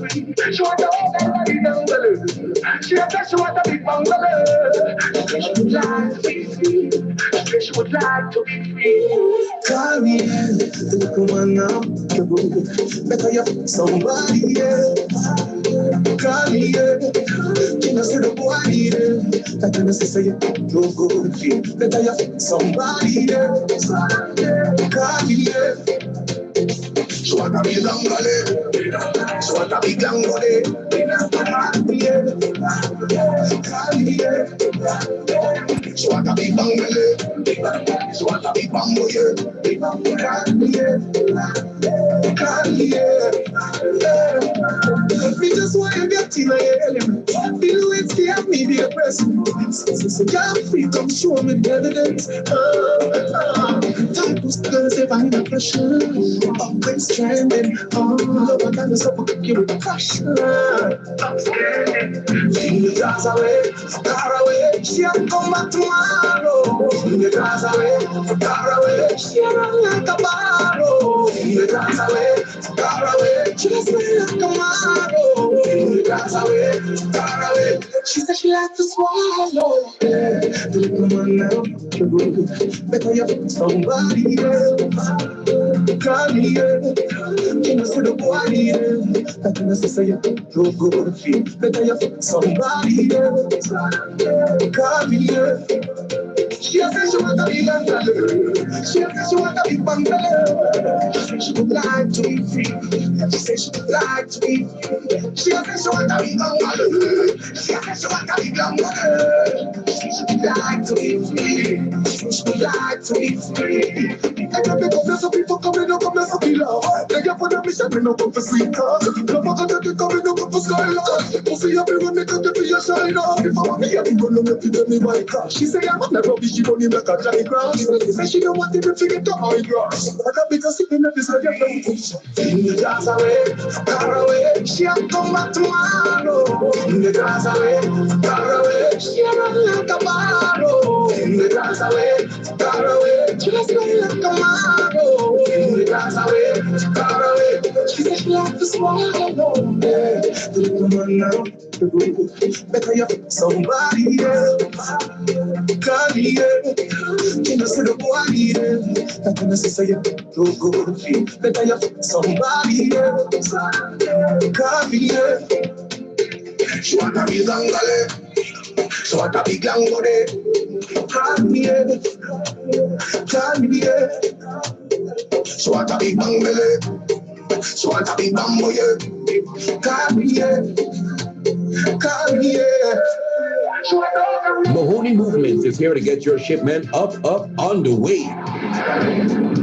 free. She want a big bungalow. She said she want a big bungalow. She would like to be free. She would like to be free. Call me, the woman now. Better you somebody, call me, you know, say the boy need it. That you know, say you don't go to feel. Better you somebody, call me, she want a big bungalow. She want a big bungalow. She want a big bungalow. She want a big bungalow. Me just want to get in my element. Feel it scared me, be a person. So can't free, come show me the evidence. Time to girls if I'm under pressure. Always trending. Love I kind of suffocate you with passion. I'm scared. Feel the jazz away, far away. She'll come back tomorrow. Feel the jazz away, far away. She'll run like a barrow. Feel the jazz away, far away. She'll stay like a marrow. Feel the jazz away, far away. She said she likes to swallow. The little man now, better you somebody else. Call me, you know, see the body, that you know, say you don't go to feel. Better you somebody else. Call me, she said she want a big bungalow. She said she want a big bungalow. She said she would like to be free. She said she would like to be free. She said she want a big bungalow. She said she want a big bungalow. She said she would like to be free. She would like to be free. I can't pick up some people coming up, come some killer. They get for the mission, we no come for sweet cars. No more gonna be coming up for skyline. We'll see everyone make up the your shine on. If I want me, I'm gonna make it me my car. She say I'm not rubbish, she don't even make a Johnny grass. She say she don't want to forget the high grass. I got because sitting at this radio presentation. In the jazz away, far away. She'll come back tomorrow. In the jazz away, far away. She'll run like a barrow. In the jazz away, far away. She'll stay like a marrow. In the jazz away, far away. She said she likes to swallow. The little man now, better you somebody else. Call me, you know, say the boy need it. That you know, say you don't go to feel. Better you somebody else. Call me, she want a big bungalow. She want a big bungalow. Call me, call me, she want a big bungalow. She want a big bungalow. Call me, Mahoney Movements is here to get your shipment up, on the way.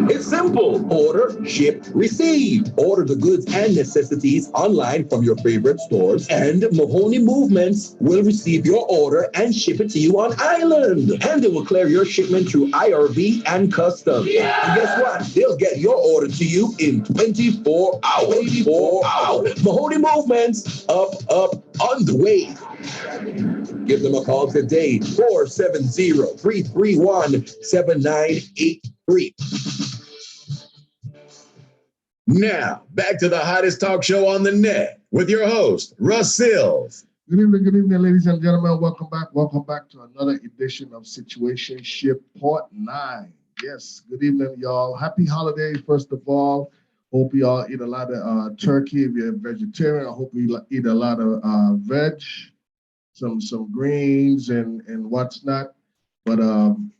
It's simple. Order, ship, receive. Order the goods and necessities online from your favorite stores, and Mahoney Movements will receive your order and ship it to you on island. And they will clear your shipment through IRB and customs. Yeah! And guess what? They'll get your order to you in 24 hours. 24 hours. Mahoney Movements, up, on the way. Give them a call today, 470-331-7983. Now, back to the hottest talk show on the net with your host, Russ Sills. Good evening, ladies and gentlemen. Welcome back to another edition of Situationship Part 9. Yes, good evening, y'all. Happy holidays, first of all. Hope y'all eat a lot of turkey. If you're vegetarian, I hope you eat a lot of veg, some greens and what's not. But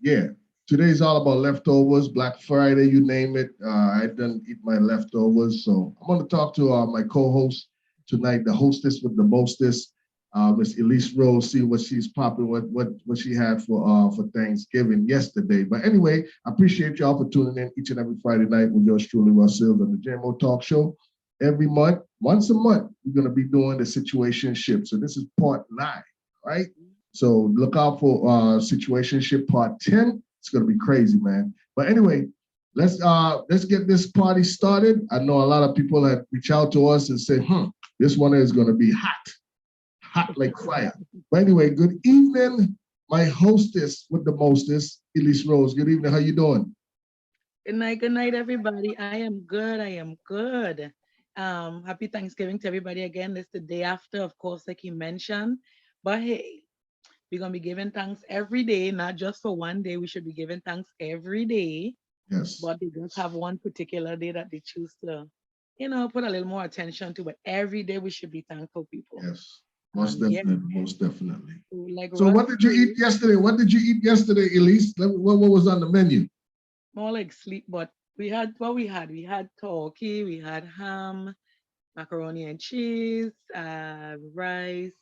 yeah, today's all about leftovers, Black Friday, you name it. I done eat my leftovers. So I'm going to talk to my co-host tonight, the hostess with the mostest, Miss Elise Rose, see what she's popping with, what she had for Thanksgiving yesterday. But anyway, I appreciate y'all for tuning in each and every Friday night with yours truly, Russ Sills, on the JMO Talk Show. Every month, once a month, we're going to be doing the Situationship. So this is Part 9, right? So look out for Situationship Part 10. It's going to be crazy, man. But anyway, let's get this party started. I know a lot of people have reached out to us and said, this one is going to be hot like fire. But anyway, good evening, my hostess with the mostest, Elise Rose. Good evening. How you doing? Good night, everybody. I am good. Happy Thanksgiving to everybody again. This is the day after, of course, like he mentioned. But hey, we're gonna be giving thanks every day, not just for one day. We should be giving thanks every day. Yes. But they just have one particular day that they choose to, you know, put a little more attention to. But every day we should be thankful, people. Yes. Most Yeah, definitely. Most definitely. so like So Russ what did you eat said, yesterday? What did you eat yesterday, Elise? What was on the menu? more like sleep. But we had what we had. We had turkey, we had ham, macaroni and cheese, rice,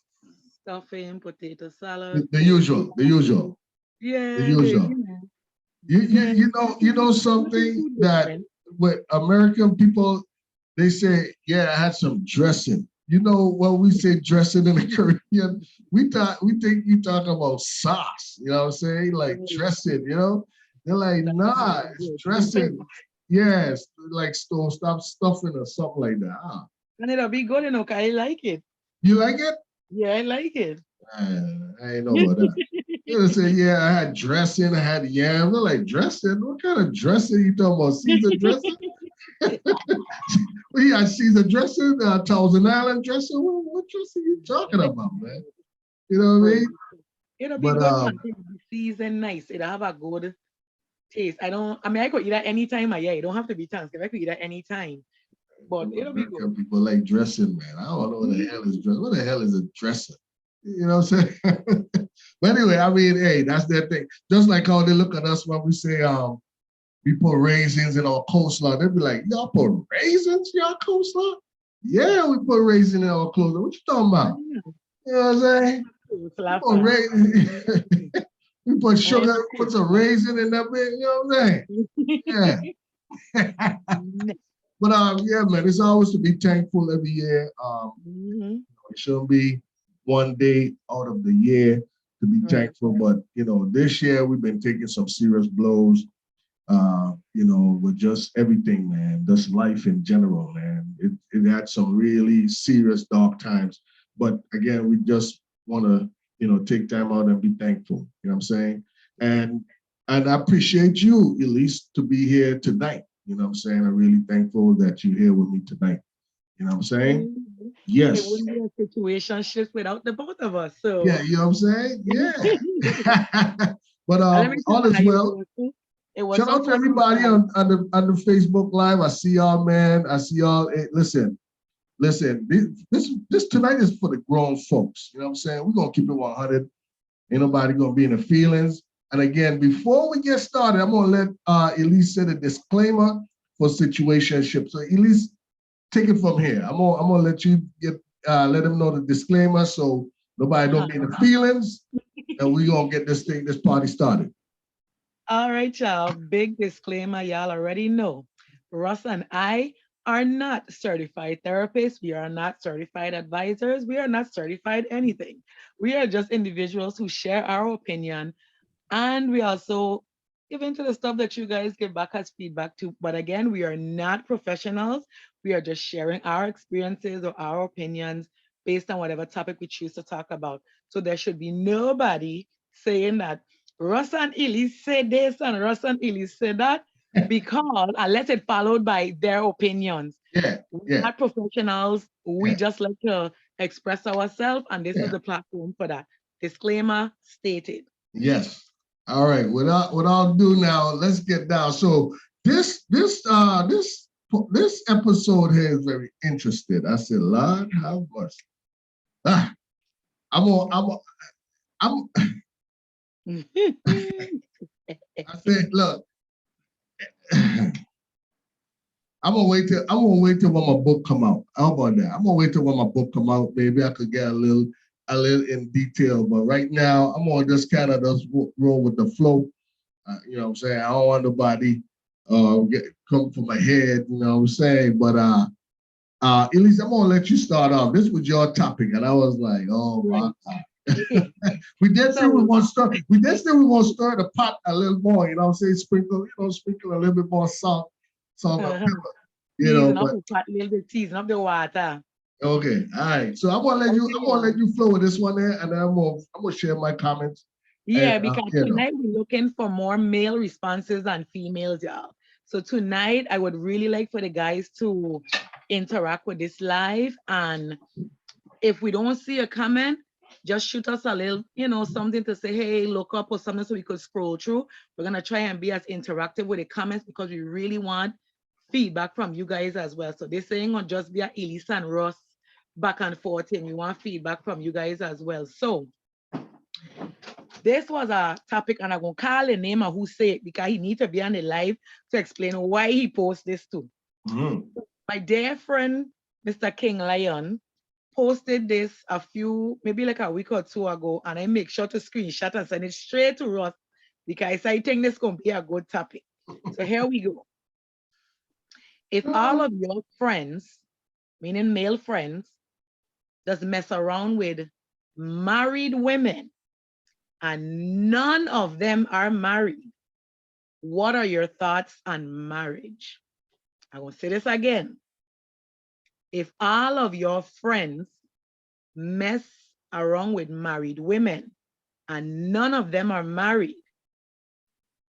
stuffing, potato salad, The usual. The coleslaw. usual. The Yeah, usual. yeah, You know nothing something too that different. with American people, they say, yeah, I had some dressing. You know, when we say dressing in the Caribbean, we think you talk about sauce, you know what I'm saying? Like Right. dressing, you know? They're like, That's nah, really it's good. dressing. Yes, like stop stuffing or something like that. Ah, And it'll be good, you know, 'cause I like it. you like it? Yeah, I like it. I ain't know about that. You know, say, yeah, I had dressing, I had yams. They're like, dressing? What kind of dressing you talking about? Caesar dressing? Well, yeah, Caesar dressing, Thousand Island dressing. What dressing you talking about, man? You know what I Right. mean? It'll be But good, man. It'll be seasoned nice. It'll have a good taste. I mean, I could eat at any time. Yeah, it don't have to be Thanksgiving. I could eat at any time, but it'll be good. American people like dressing, man. I don't know what the hell is dressing. What the hell is a dressing? You know what I'm saying? But anyway, I mean, hey, that's their thing. Just like how they look at us when we say we put raisins in our coleslaw. They'd be like, y'all put raisins in your coleslaw? Yeah, we put raisins in our coleslaw. What you talking about? Mm, You know what I'm saying? We put Flapper. raisins. We put I sugar, put some raisin in that bit, you know what I'm saying? Yeah. But yeah, man, it's always to be thankful every year. Mhm. It shouldn't be one day out of the year to be Right. thankful. But this year we've been taking some serious blows. With just everything, man, just life in general, man. It had some really serious dark times. But again, we just want to, take time out and be thankful. You know what I'm saying? And I appreciate you, Elise, to be here tonight. You know what I'm saying? I'm really thankful that you're here with me tonight. You know what I'm saying? Mhm. It Yes. wouldn't be a situation shift without the both of us. So Yeah, you know what I'm saying? Yeah. But and let me tell all you how is you well. do it. It was Shout so out to funny everybody because on the Facebook Live. I see y'all, man. I see y'all. Hey, listen. This tonight is for the grown folks. You know what I'm saying? We're gonna keep it 100. Ain't nobody gonna be in the feelings. And again, before we get started, I'm gonna let Elise say the disclaimer for situationship. So Elise, take it from here. I'm gonna let you let them know the disclaimer so nobody don't be in the feelings, and we gonna get this party started. all right, y'all. Big disclaimer, y'all already know. Russ and I are not certified therapists. We are not certified advisors. We are not certified anything. We are just individuals who share our opinion. And we also give into the stuff that you guys give back as feedback to. But again, we are not professionals. We are just sharing our experiences or our opinions based on whatever topic we choose to talk about. So there should be nobody saying that Russ and Elise said this and Russ and Elise said that because unless it followed by their opinions. Yeah, We're yeah, not professionals. We yeah, just like to express ourselves, and this is yeah. the platform for that. Disclaimer stated. Yes. All right. Without ado now, let's get down. So this episode here is very interesting. I said, Lord, how much? Ah, I'm on, I'm on, I'm I said, look, I'm gonna wait till when my book come out. How about that? I'm gonna wait till when my book come out. Maybe I could get a little in detail. But right now, I'm gonna just kind of just roll with the flow. You know what I'm saying? I don't want nobody come for my head, you know what I'm saying? But Elise, I'm gonna let you start off. This was your topic, and I was like, oh my Right. God. Okay. We did say we So, want to start. We did say we want to stir the pot a little more. You know what I'm saying? Sprinkle a little bit more salt and uh-huh. pepper. Season up But the pot, little bit, season up the water. okay, all right. So I'm gonna let you. Okay, I'm gonna yeah. let you flow with this one there, and then I'm gonna share my comments. And Yeah, because tonight we're looking for more male responses than females, y'all. So tonight I would really like for the guys to interact with this live. And if we don't see a comment, just shoot us a little, something to say, hey, look up or something so we could scroll through. We're going to try and be as interactive with the comments because we really want feedback from you guys as well. So this ain't going to just be a Elise and Ross back and forth and we want feedback from you guys as well. So this was a topic and I'm going to call the name of who say it because he needs to be on the live to explain why he posted this too. My dear friend, Mr. King Lion, posted this maybe like a week or two ago, and I make sure to screenshot and send it straight to Ross because I think this going to be a good topic. So here we go. If all of your friends, meaning male friends, does mess around with married women and none of them are married, what are your thoughts on marriage? I will say this again. If all of your friends mess around with married women and none of them are married,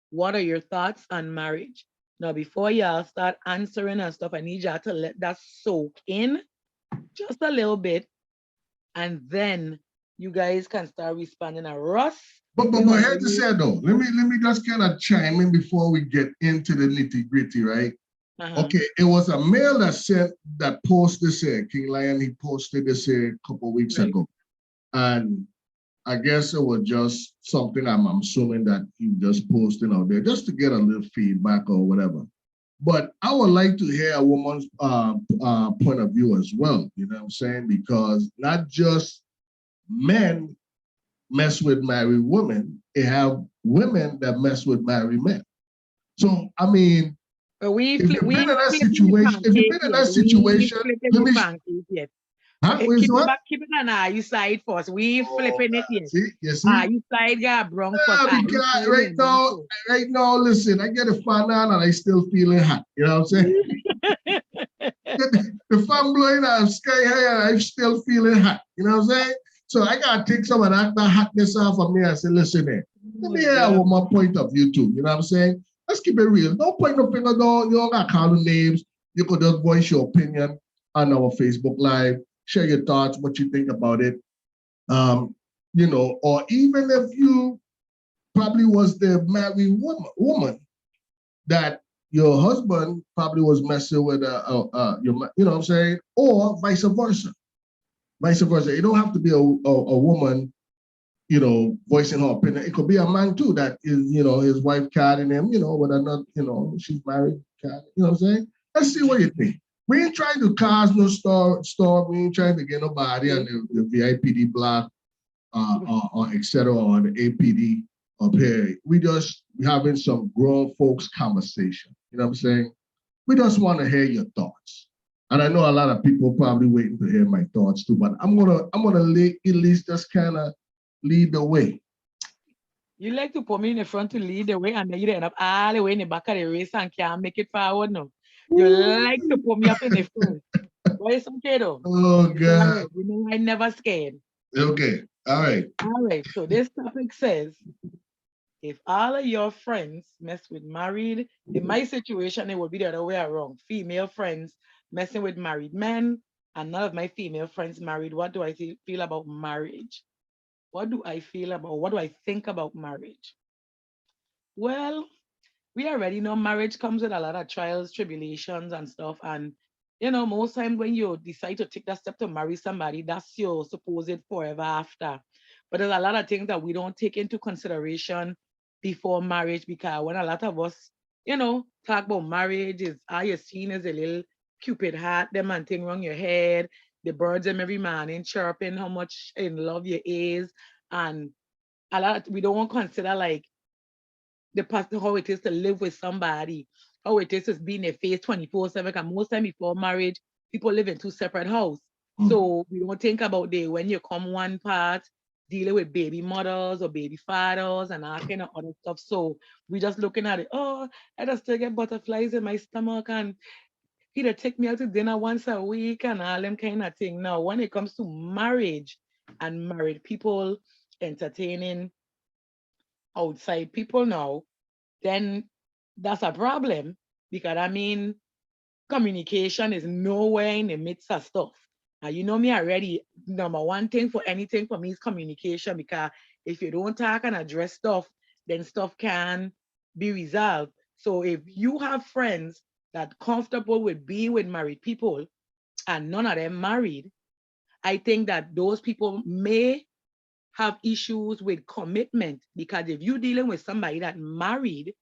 what are your thoughts on marriage? Now, before y'all start answering and stuff, I need y'all to let that soak in just a little bit, and then you guys can start responding. A Russ. But here's the say though. Let me just kind of chime in before we get into the nitty gritty, right? Okay, it was a male that posted this here. King Lion, he posted this here a couple of weeks ago. And I guess it was just something I'm assuming that he just posted out there just to get a little feedback or whatever. But I would like to hear a woman's point of view as well, you know what I'm saying? Because not just men mess with married women, they have women that mess with married men. So, I mean, if you've been in that situation, let me... Huh? Keep it on our you side first. We flipping it here. See? You see? You side got wrong for right now, listen, I get a fan on and I still feeling hot. You know what I'm saying? The fan blowing out sky high and I'm still feeling hot. You know what I'm saying? So I gotta take some of that hotness off of me and say, listen here, let me hear my point of view too. You know what I'm saying? Let's keep it real. Don't point no finger, no, you don't gotta call the names. You could just voice your opinion on our Facebook Live. Share your thoughts, what you think about it. Or even if you probably was the married woman that your husband probably was messing with you know what I'm saying, or vice versa. Vice versa. It don't have to be a woman, voicing her opinion. It could be a man too that is, his wife catting him, whether or not, she's married, you know what I'm saying? Let's see what you think. We ain't trying to cause no storm. We ain't trying to get nobody on the VIPD block or et cetera, on the APD up here. We just having some grown folks conversation. You know what I'm saying? We just want to hear your thoughts. And I know a lot of people probably waiting to hear my thoughts too, but I'm gonna let Elise just kind of lead the way. You like to put me in the front to lead the way, and then you end up all the way in the back of the race and can't make it forward now. You like to put me up in the front. But it's okay though. Oh God. You know I never scared. Okay. All right. All right. So this topic says, if all of your friends mess with married, in my situation, it would be the other way around. Female friends messing with married men, and none of my female friends married. What do I feel about marriage? What do I think about marriage? Well, we already know marriage comes with a lot of trials, tribulations, and stuff. And most time when you decide to take that step to marry somebody, that's your supposed forever after. But there's a lot of things that we don't take into consideration before marriage, because when a lot of us, talk about marriage, is all you're seeing is a little Cupid hat, them and thing around your head, the birds them every morning chirping how much in love you is. And we don't consider like the past, how it is to live with somebody, how it is to be in their face 24/7. Because most time before marriage, people live in two separate houses. So we don't think about when you come one part, dealing with baby mothers or baby fathers and all kind of other stuff. So we just looking at it, I just still get butterflies in my stomach, and he'd take me out to dinner once a week and all them kind of thing. Now, when it comes to marriage and married people entertaining outside people now, then that's a problem. Because communication is nowhere in the midst of stuff. Now, you know me already. Number one thing for anything for me is communication, because if you don't talk and address stuff, then stuff can be resolved. So if you have friends that comfortable with being with married people and none of them married, I think that those people may have issues with commitment, because if you're dealing with somebody that married,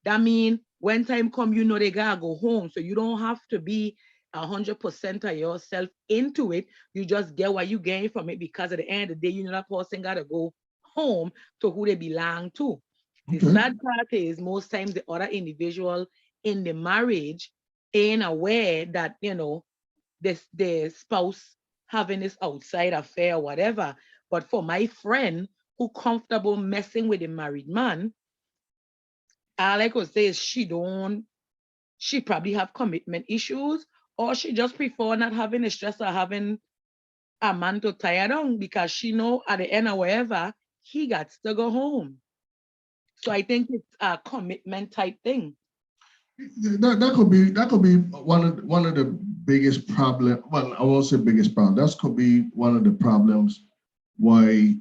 that means when time come, you know they gotta go home. So you don't have to be 100% of yourself into it. You just get what you gain from it, because at the end of the day, you know that person gotta go home to who they belong to. The Okay. sad part is most times the other individual in the marriage ain't aware that, this the spouse having this outside affair or whatever. But for my friend who comfortable messing with a married man, all I could say is she probably have commitment issues, or she just prefer not having the stress of having a man to tie her down, because she know at the end of wherever he got to go home. So I think it's a commitment type thing. That could be one of the biggest problem. Well, I won't say biggest problem. That could be one of the problems why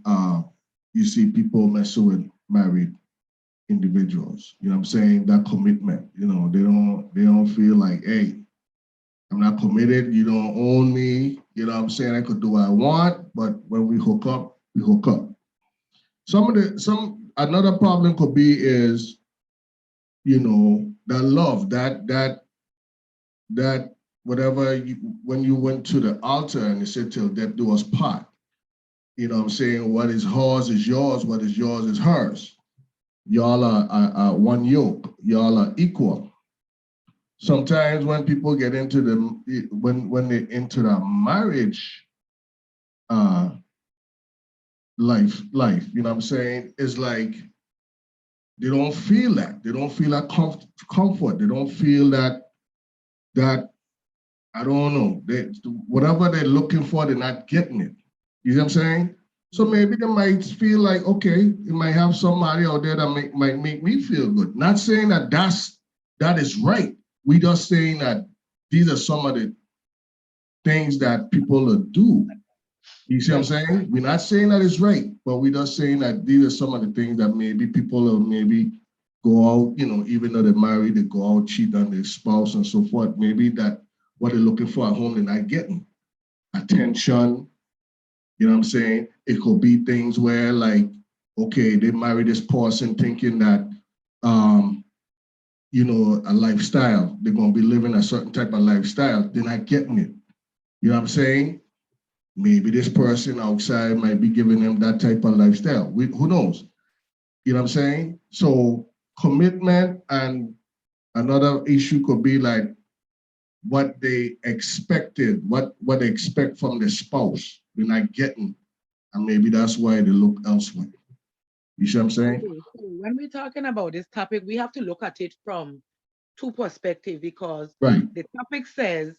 you see people messing with married individuals. You know what I'm saying? That commitment. They don't feel like, hey, I'm not committed. You don't own me. You know what I'm saying? I could do what I want, but when we hook up, we hook up. Another problem could be is, that love, that whatever when you went to the altar and they said till death do us part. You know what I'm saying? What is hers is yours, what is yours is hers. Y'all are one yoke, y'all are equal. Sometimes when people get into when they into the marriage uh life, you know what I'm saying? It's like they don't feel that. They don't feel that comfort. They don't feel that I don't know. Whatever they're looking for, they're not getting it. You know what I'm saying? So maybe they might feel like, okay, you might have somebody out there that might make me feel good. Not saying that is right. We just saying that these are some of the things that people do. You see what I'm saying? We're not saying that it's right, but we're just saying that these are some of the things that maybe people will maybe go out, even though they're married, they go out, cheat on their spouse and so forth. Maybe that what they're looking for at home, they're not getting. Attention, you know what I'm saying? It could be things where like, okay, they marry this person thinking that, a lifestyle, they're going to be living a certain type of lifestyle. They're not getting it. You know what I'm saying? Maybe this person outside might be giving them that type of lifestyle. Who knows? You know what I'm saying? So commitment, and another issue could be like what they expected, what they expect from the spouse, they're not getting. And maybe that's why they look elsewhere. You see what I'm saying? Okay, so when we're talking about this topic, we have to look at it from two perspectives, because Right. the topic says,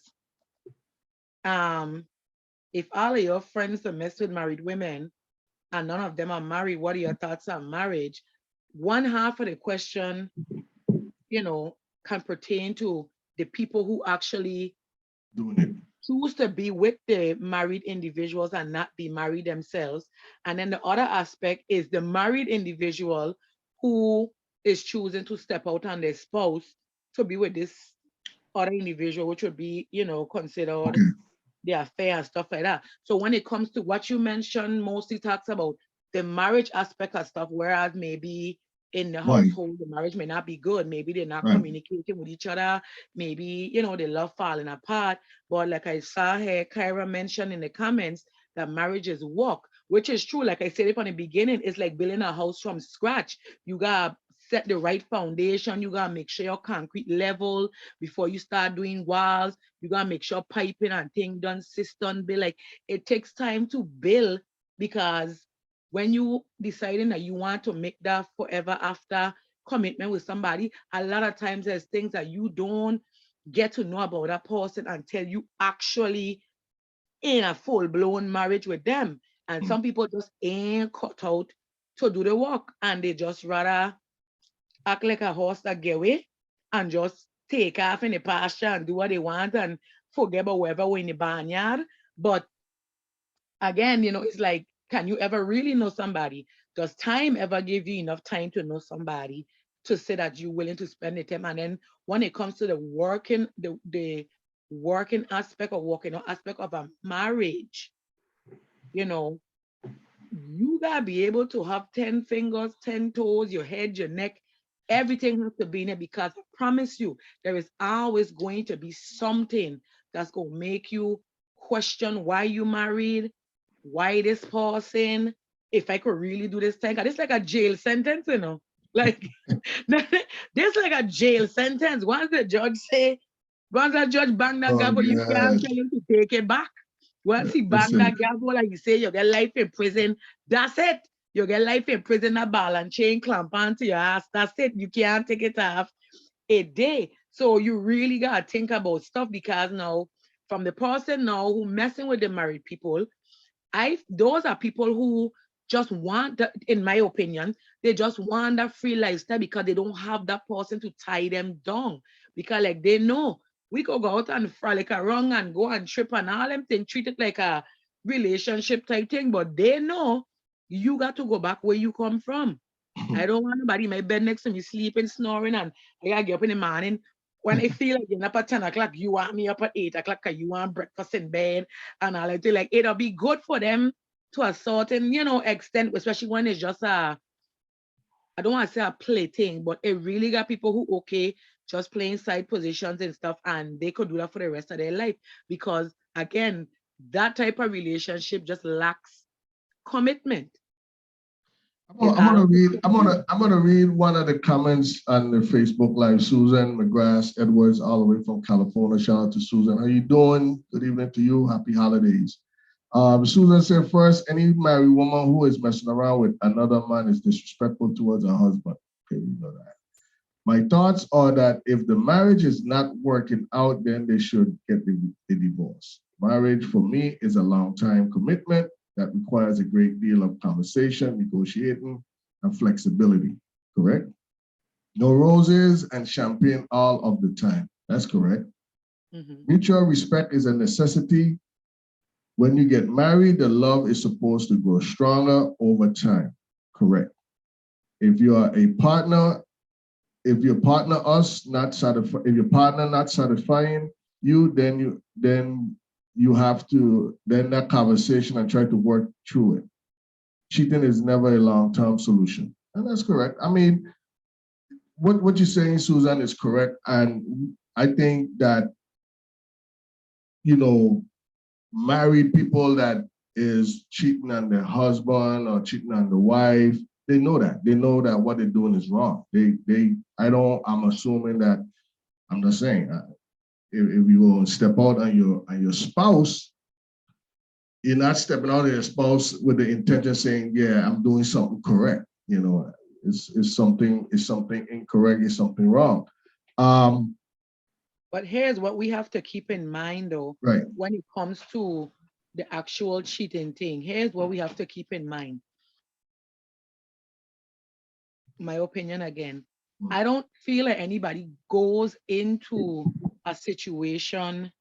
if all of your friends are messed with married women and none of them are married, what are your thoughts on marriage? One half of the question, can pertain to the people who actually Doing it. choose to be with the married individuals and not be married themselves. And then the other aspect is the married individual who is choosing to step out on their spouse to be with this other individual, which would be, considered Okay. the affair and stuff like that. So when it comes to what you mentioned, mostly talks about the marriage aspect of stuff, whereas maybe in the Why? household, the marriage may not be good. Maybe they're not Right. communicating with each other. Maybe, they love falling apart. But like I saw here, Kyra mentioned in the comments that marriage is work, which is true. Like I said it from the beginning, it's like building a house from scratch. You got set the right foundation. You gotta make sure your concrete level before you start doing walls. You gotta make sure piping and thing done, system build. Like it takes time to build, because when you deciding that you want to make that forever after commitment with somebody, a lot of times there's things that you don't get to know about that person until you actually in a full-blown marriage with them. And some people just ain't cut out to do the work, and they just rather act like a horse that get away and just take off in the pasture and do what they want and forget about whoever were in the barnyard. But again, it's like, can you ever really know somebody? Does time ever give you enough time to know somebody to say that you're willing to spend the time? And then when it comes to the working aspect or working aspect of a marriage, you know, you gotta be able to have 10 fingers, 10 toes, your head, your neck, everything has to be in it, because I promise you, there is always going to be something that's gonna make you question why you married, why this person, if I could really do this thing. 'Cause it's like a jail sentence. Like this like a jail sentence. Once the judge bang that Oh gavel, you can't God. tell him to take it back. Once he bang Listen. that gavel, like you say, you get life in prison. That's it. You get life in prison, a ball and chain clamp onto your ass. That's it. You can't take it off a day. So you really gotta think about stuff, because now, from the person now who messing with the married people, those are people who just want that, in my opinion, they just want that free lifestyle because they don't have that person to tie them down. Because like they know we could go out and frolic around and go and trip and all them things, treat it like a relationship type thing, but they know you got to go back where you come from. I don't want nobody in my bed next to me sleeping, snoring, and I gotta get up in the morning. When I feel like getting up at 10 o'clock, you want me up at 8 o'clock because you want breakfast in bed and all that. Like, it'll be good for them to a certain, extent, especially when it's just I don't want to say a plaything, but it really got people who, okay, just playing side positions and stuff, and they could do that for the rest of their life. Because again, that type of relationship just lacks commitment. It's I'm gonna all read. I'm gonna read one of the comments on the Facebook Live. Susan McGrath Edwards, all the way from California. Shout out to Susan. How you doing? Good evening to you. Happy holidays. Susan said, first, any married woman who is messing around with another man is disrespectful towards her husband. Okay, we know that. My thoughts are that if the marriage is not working out, then they should get the divorce. Marriage for me is a long-time commitment that requires a great deal of conversation, negotiating, and flexibility. Correct? No roses and champagne all of the time. That's correct. Mhm. Mutual respect is a necessity. When you get married, the love is supposed to grow stronger over time. Correct. If you are a partner, if your partner if your partner not satisfying you, then you have to then that conversation and try to work through it. Cheating is never a long-term solution, and that's correct. I mean, what you're saying, Susan, is correct, and I think that married people that is cheating on their husband or cheating on the wife, they know that. They know that what they're doing is wrong. I'm assuming that, I'm just saying, if you go and step out on your spouse, you're not stepping out on your spouse with the intention saying, yeah, I'm doing something correct. It's something incorrect, it's something wrong. But here's what we have to keep in mind, though, Right. when it comes to the actual cheating thing. Here's what we have to keep in mind. My opinion again. I don't feel like anybody goes into a situation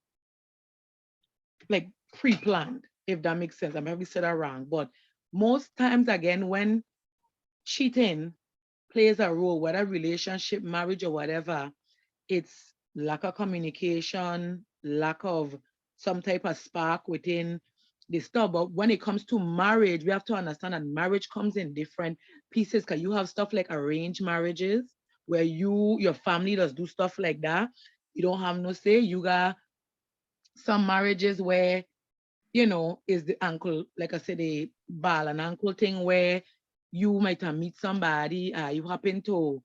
like pre-planned, if that makes sense. I maybe said that wrong, but most times again, when cheating plays a role, whether relationship, marriage, or whatever, it's lack of communication, lack of some type of spark within the stuff. But when it comes to marriage, we have to understand that marriage comes in different pieces. Because you have stuff like arranged marriages, where your family does do stuff like that. You don't have no say. You got some marriages where, is the uncle, like I said, the ball and uncle thing, where you might have meet somebody, you happen to,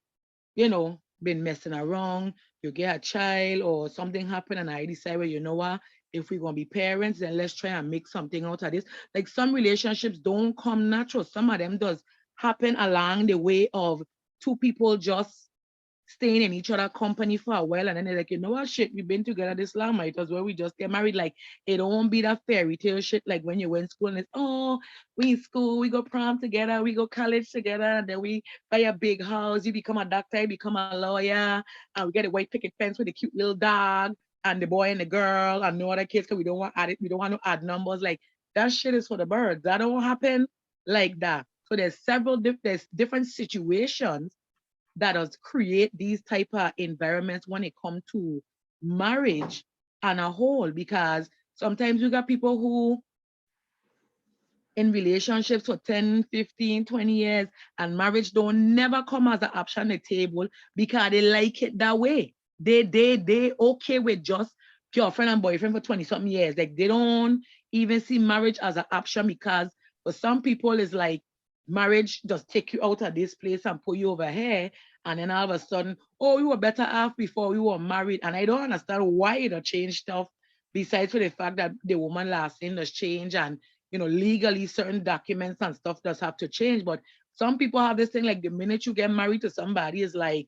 been messing around, you get a child or something happen, and I decide, well, you know what, if we're gonna be parents, then let's try and make something out of this. Like, some relationships don't come natural. Some of them does happen along the way of two people just staying in each other's company for a while, and then they're like, you know what, shit, we've been together this long, might as well we just get married. Like, it won't be that fairy tale shit like when you went to school and it's, oh, we in school, we go prom together, we go college together, and then we buy a big house, you become a doctor, you become a lawyer, and we get a white picket fence with a cute little dog, and the boy and the girl, and no other kids, because we don't want add it, we don't want to add numbers. Like, that shit is for the birds. That don't happen like that. So there's different situations that does create these type of environments when it comes to marriage on a whole, because sometimes you got people who in relationships for 10, 15, 20 years, and marriage don't never come as an option on the table because they like it that way. They okay with just girlfriend and boyfriend for 20 something years. Like, they don't even see marriage as an option, because for some people it's like marriage just take you out of this place and put you over here, and then all of a sudden, oh, we were better off before we were married. And I don't understand why it changed stuff, besides for the fact that the woman last name does change, and legally certain documents and stuff does have to change. But some people have this thing, like, the minute you get married to somebody, is like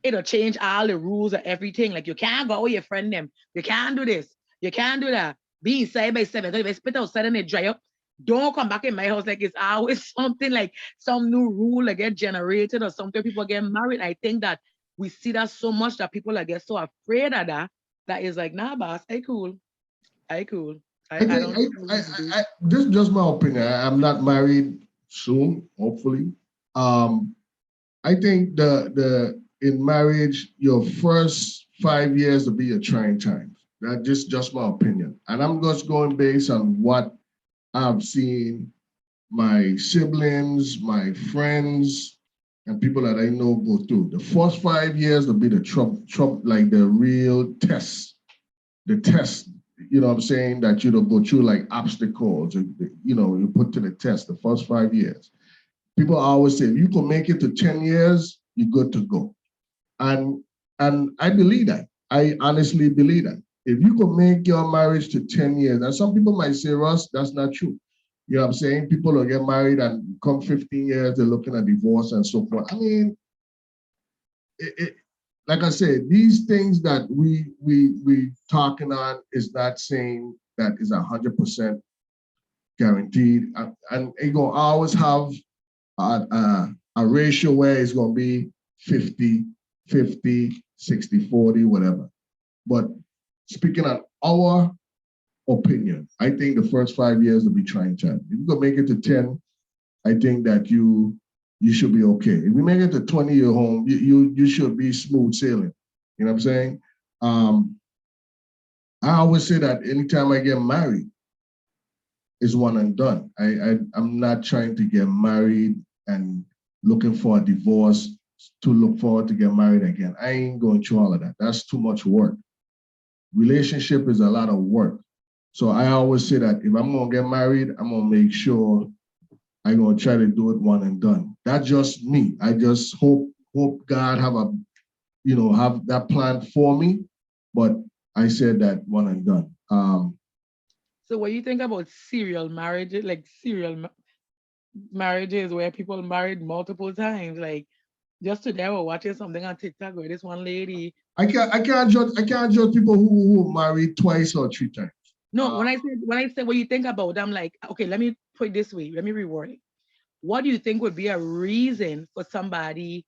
it'll change all the rules of everything. Like, you can't go with your friend them, you can't do this, you can't do that. Be inside by 7. If I spit outside and it dry up, don't come back in my house. Like, it's always something, like some new rule that get generated or something. People get married. I think that we see that so much that people get so afraid of that is like, nah, boss, I cool. I cool. I I think don't think we need to do. this is just my opinion. I'm not married soon, hopefully. I think the in marriage, your first 5 years will be your trying times. That's just my opinion, and I'm just going based on what I've seen my siblings, my friends, and people that I know go through. The first 5 years will be the trouble, like the real test, the test. You know what I'm saying, that you don't go through like obstacles. You put to the test the first 5 years. People always say, if you can make it to 10 years, you're good to go. And I believe that. I honestly believe that. If you can make your marriage to 10 years, and some people might say, Russ, that's not true. You know what I'm saying? People will get married and come 15 years, they're looking at divorce and so forth. I mean, like I said, these things that we talking on is not saying that is 100% guaranteed, and it's gonna always have a ratio where it's gonna be 50, 50, 60, 40, whatever. But speaking on our opinion, I think the first 5 years will be trying time. If you can make it to 10, I think that you should be okay. If you make it to 20 year home, you should be smooth sailing. You know what I'm saying? I always say that anytime I get married, it's one and done. I'm not trying to get married and looking for a divorce to look forward to get married again. I ain't going through all of that. That's too much work. Relationship is a lot of work. So I always say that if I'm gonna get married, I'm gonna make sure I'm gonna try to do it one and done. That's just me. I just hope God have that plan for me. But I said that one and done. So what you think about serial marriages, like marriages where people married multiple times? Like, just today I was watching something on TikTok where this one lady. I can't judge people who married twice or 3 times. No, when I said what you think about, I'm like, okay, let me put it this way. Let me reword it. What do you think would be a reason for somebody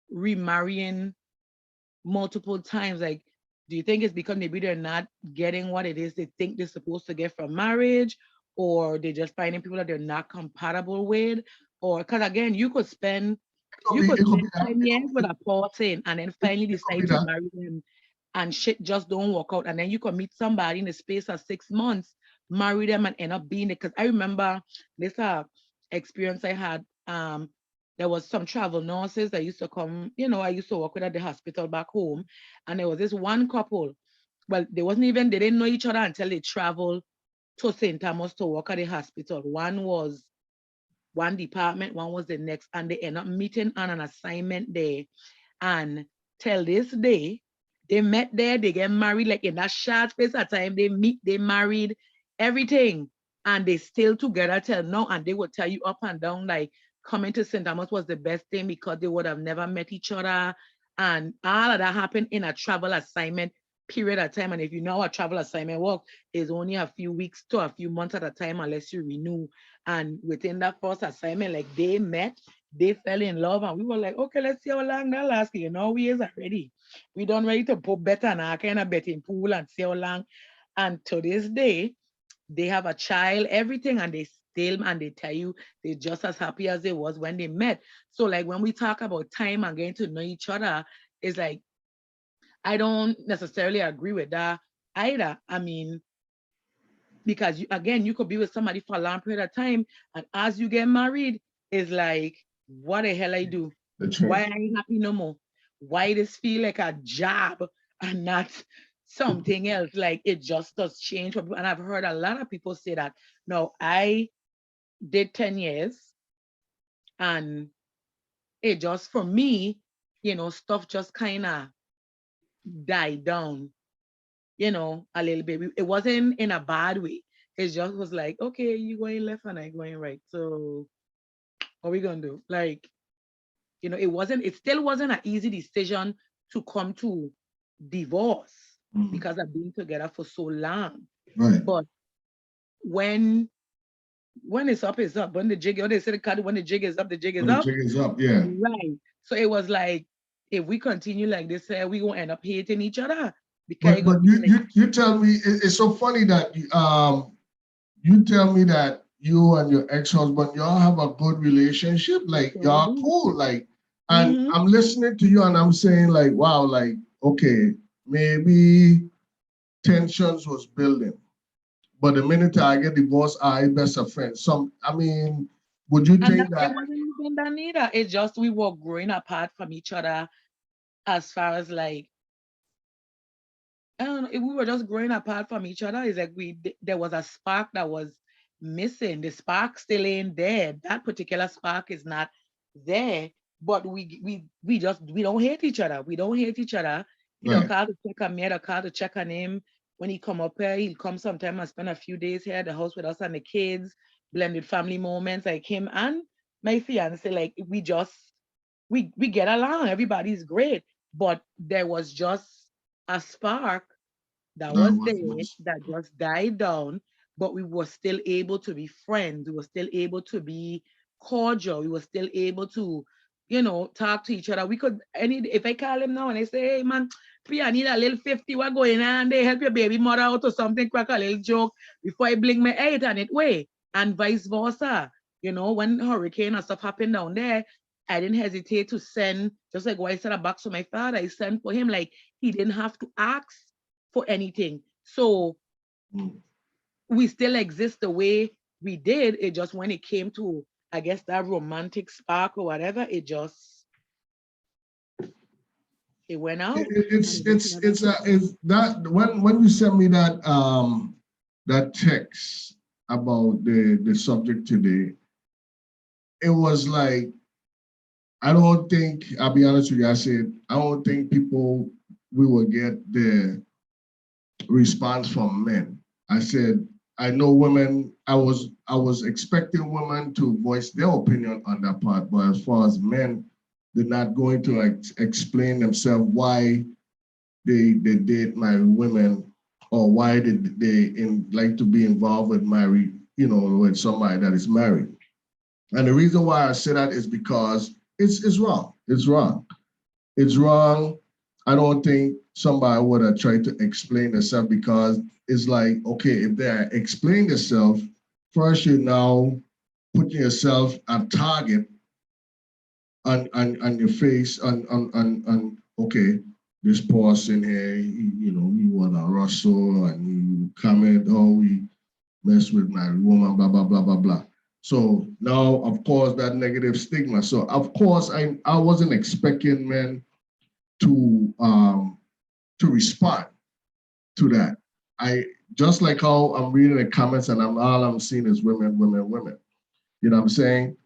remarrying multiple times? Like, do you think it's because maybe they're not getting what it is they think they're supposed to get from marriage, or they're just finding people that they're not compatible with? Or because again, you could spend 10 years with a person and then finally decide to marry them, and shit just don't work out. And then you can meet somebody in the space of 6 months, marry them, and end up being it. Because I remember this experience I had. There was some travel nurses that used to come, I used to work with at the hospital back home. And there was this one couple. Well, they didn't know each other until they traveled to St. Thomas to work at the hospital. One was one department, one was the next, and they end up meeting on an assignment there. And till this day, they met there, they get married, like in that short space of time, they meet, they married, everything. And they still together till now, and they will tell you up and down, like, coming to St. Thomas was the best thing because they would have never met each other. And all of that happened in a travel assignment period of time. And if you know how a travel assignment works, is only a few weeks to a few months at a time unless you renew. And within that first assignment, like they met, they fell in love, and we were like, okay, let's see how long that lasts. You know, we is already. We done ready to put better in our kind of betting pool and see how long. And to this day, they have a child, everything, and they still, and they tell you they're just as happy as they was when they met. So like when we talk about time and getting to know each other, it's like I don't necessarily agree with that either. I mean, because you, again, you could be with somebody for a long period of time, and as you get married, it's like, what the hell I do? Why I ain't happy no more? Why this feel like a job and not something else? Like it just does change for people. And I've heard a lot of people say that. No, I did 10 years and it just for me, stuff just kind of died down, a little bit. It wasn't in a bad way. It just was like, okay, you going left and I going right. So what we gonna do? Like, it still wasn't an easy decision to come to divorce because I've been together for so long. Right. But when it's up, it's up. When the jig, they say when the jig is up, the jig is When the up. jig is up, yeah. Right. So it was like, if we continue like this, we gonna end up hating each other. But you tell me, it's so funny that you tell me that you and your ex-husband, y'all have a good relationship, like y'all cool, like, and I'm listening to you and I'm saying like, wow, like, okay, maybe tensions was building, but the minute I get divorced, I best of friends. I mean, would you think that? It wasn't even that neither. It's just we were growing apart from each other as far as like, I don't know, if we were just growing apart from each other. It's like there was a spark that was missing. The spark still ain't there. That particular spark is not there. But we don't hate each other. We don't hate each other. He'll call to check on me, I'll call to check on him. When he come up here, he'll come sometime and spend a few days here at the house with us and the kids, blended family moments, like him and my fiance. Like we get along. Everybody's great. But there was just a spark that was there that just died down, but we were still able to be friends. We were still able to be cordial. We were still able to, talk to each other. We could, if I call him now and I say, hey man, I need a little 50, what going on? They help your baby mother out or something, crack a little joke before I blink my head on it way, and vice versa. When hurricane and stuff happened down there, I didn't hesitate to send, just like what I said a box for my father, I sent for him. Like he didn't have to ask for anything. So we still exist the way we did. It just when it came to, I guess, that romantic spark or whatever, it went out. It's that when you sent me that that text about the subject today, it was like, I don't think, I'll be honest with you, I said, I don't think we will get the response from men. I said, I know women, I was expecting women to voice their opinion on that part, but as far as men, they're not going to explain themselves why they date marry women, or why they like to be involved with with somebody that is married. And the reason why I say that is because it's wrong. It's wrong. It's wrong. I don't think somebody would have tried to explain themselves, because it's like, okay, if they explain themselves, first you now put yourself at target on your face, on okay, this person here, he want to rustle and he comment, oh, he mess with my woman, blah, blah, blah, blah, blah. So now, of course, that negative stigma. So of course, I wasn't expecting men to respond to that. I just like how I'm reading the comments and all I'm seeing is women, women, women. You know what I'm saying?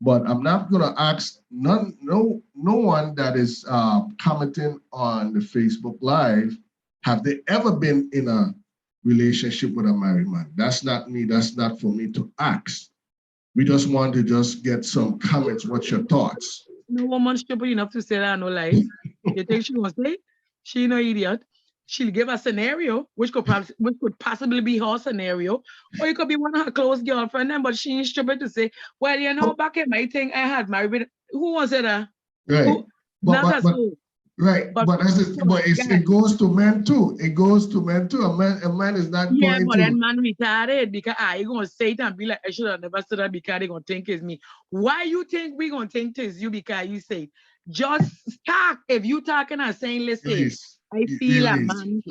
But I'm not gonna ask no one that is commenting on the Facebook Live, have they ever been in a relationship with a married man? That's not me. That's not for me to ask. We just want to just get some comments. What's your thoughts? No woman stupid enough to say that no life. You think she gonna say? She no idiot. She'll give a scenario which could possibly be her scenario, or it could be one of her close girlfriend. But she ain't stupid to say, well, you know, back in my thing, I had married with who was it? Right. Who, not as who, Right, but it goes to men too. It goes to men too. A man is not yeah, going but to. then man retarded because you gonna say it and be like, I should have never said that because they gonna think it's me. Why you think we gonna think it's you because you say just talk. If you talking and saying, listen, I feel a man.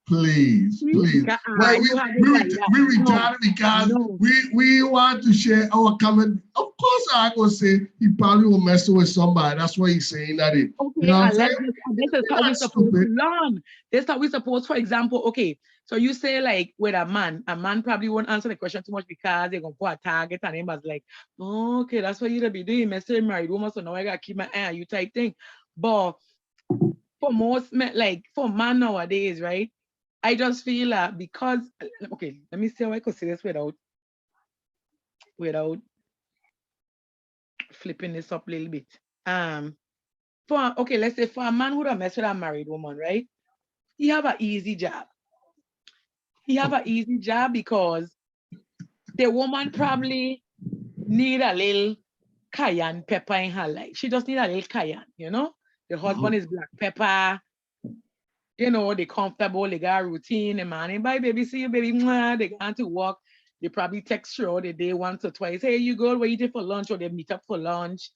Please. Because Well, you have it like that. we No, retarded because no. we want to share our comment. Of course, I gonna say he probably will mess with somebody. That's why he's saying that. You Okay, know what I'm and saying? this is how we Not supposed to stupid. learn. This is how we supposed, for example, okay, so you say like with a man probably won't answer the question too much because they're gonna put a target and him as like, oh, okay, that's what you'll be doing, messing married woman, so now I gotta keep my eye on you type thing. But for most men, like for man nowadays, right? I just feel that because okay, let me see how I could say this without flipping this up a little bit. Okay, let's say for a man who don't mess with a married woman, right? He have an easy job. He have an easy job because the woman probably need a little cayenne pepper in her life. She just need a little cayenne, you know? The husband is black pepper, you know, they comfortable, they got a routine, the man, bye baby, see you baby, mwah, they got to work. They probably text her the day once or twice. Hey, you go, where you did for lunch? Or they meet up for lunch.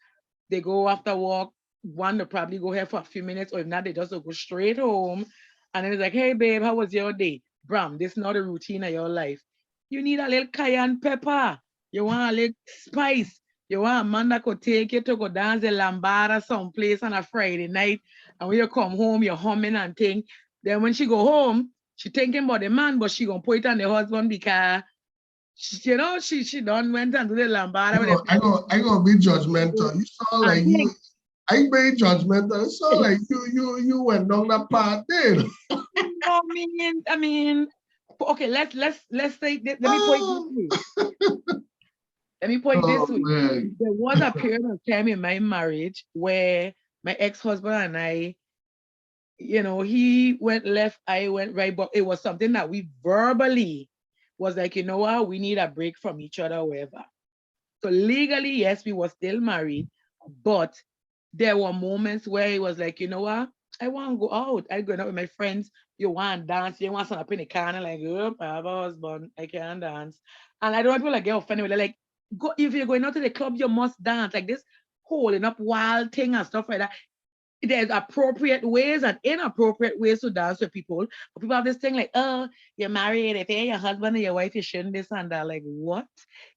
They go after work. One, they probably go here for a few minutes, or if not, they just go straight home. And then it's like, hey babe, how was your day? Bram, this is not a routine of your life. You need a little cayenne pepper. You want a little spice. You want a man that could take you to go dance the lambada someplace on a Friday night. And when you come home, you're humming and thing. Then when she go home, she thinking about the man, but she gonna put it on the husband because you know she done went and do the lambada with the I go be judgmental. You sound like you. think I very judgmental. It sound like you went down that path there. no, I mean, okay, let's say this, let me put it this way. Let me put it this Oh way. man. There was a period of time in my marriage where my ex-husband and I, you know, he went left, I went right, but it was something that we verbally was like, you know what, we need a break from each other, wherever. So legally, yes, we were still married, but there were moments where it was like, you know what, I want to go out. I go out with my friends. You want to dance? You want to stand up in the corner like, oh, I have a husband. I can't dance. And I don't want people like get offended. They're like, go if you're going out to the club, you must dance. Like this holding up wild thing and stuff like that. There's appropriate ways and inappropriate ways to dance with people. But people have this thing like, oh, you're married, if you're your husband or your wife, you shouldn't this and that. Like, what?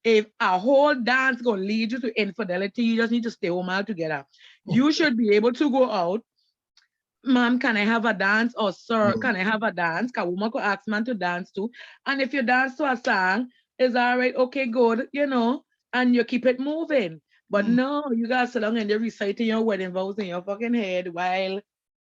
If a whole dance gonna lead you to infidelity, you just need to stay home altogether. You should be able to go out. Ma'am, can I have a dance? Or sir, can I have a dance? Because woman could ask man to dance too. And if you dance to a song, it's all right, okay, good, you know, and you keep it moving. But no, you guys sit down and you're reciting your wedding vows in your fucking head while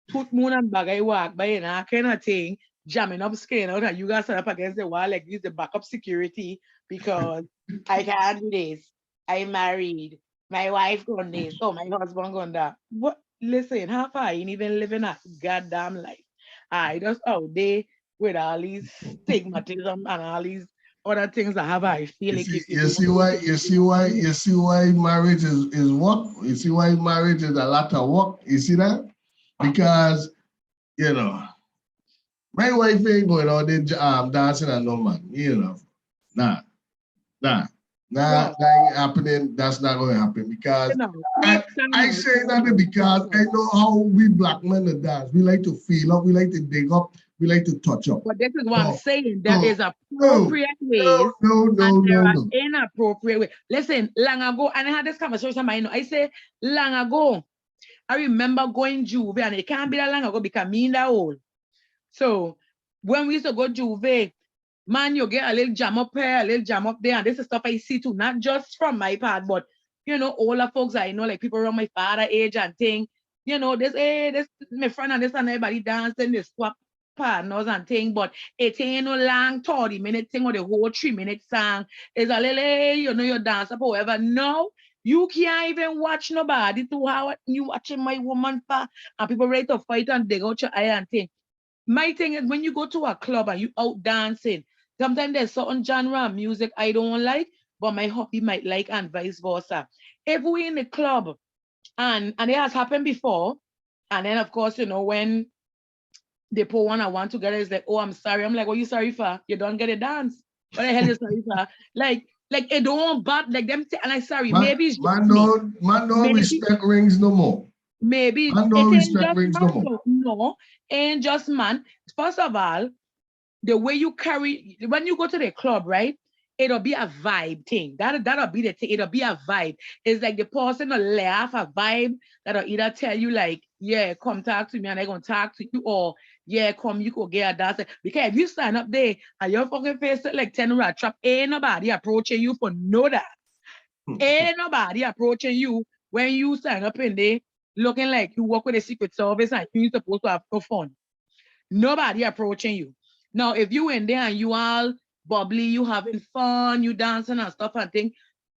Tooth Moon and Bagay walk by and that kind of thing, jamming up, skin out, and you guys sit up against the wall like this, the backup security, because I can't do this. I'm married. My wife gone this. Oh, my husband gone that. What? Listen, how far you ain't even living a goddamn life? I just out there with all these stigmatism and all these other things that have I feel like if you don't go to You see why marriage is work. You see why marriage is a lot of work. You see that? Because you know my wife ain't going out there dancing and no man. You know, nah. That ain't happening. That's not going to happen because I say that because I know how we black men are dance. We like to feel up, we like to dig up, we like to touch up. But this is what I'm saying. There no, is appropriate ways no. and there are inappropriate ways. Listen, long ago, and I had this conversation, I say long ago, I remember going Juve, and it can't be that long ago because me in that old. So when we used to go Juve, man, you get a little jam up here, a little jam up there, and this is stuff I see too, not just from my part, but you know, all the folks I know, like people around my father age and thing, you know, this, hey, this my friend and this and everybody dancing, they swap. partners and thing, but it ain't no long 30-minute thing or the whole 3-minute song. It's a little, hey, you know, you dance up, however. No, you can't even watch nobody to how you watching my woman for, and people ready to fight and dig out your eye and thing. My thing is when you go to a club and you out dancing, sometimes there's certain genre of music I don't like, but my hubby might like and vice versa. If we in the club and it has happened before, and then of course, you know, when they put one and one together, it's like, oh, I'm sorry. I'm like, what you sorry for? You don't get a dance. What the hell you sorry for? Like it don't but like them and I sorry, maybe it's just me. Man, no Maybe respect rings no more. maybe Man, it no ain't respect just rings no man. more. No, ain't just man. First of all, the way you carry when you go to the club, right? It'll be a vibe thing. That'll be the thing. It'll be a vibe. It's like the person will laugh a vibe that'll either tell you like, yeah, come talk to me, and they're gonna talk to you, or yeah, come, you go get a dance. Because if you stand up there and your fucking face look like 10 rat trap, ain't nobody approaching you for no that. Ain't nobody approaching you when you stand up in there looking like you work with the Secret Service and you're supposed to have no fun. Nobody approaching you. Now, if you in there and you all bubbly, you having fun, you dancing and stuff and thing,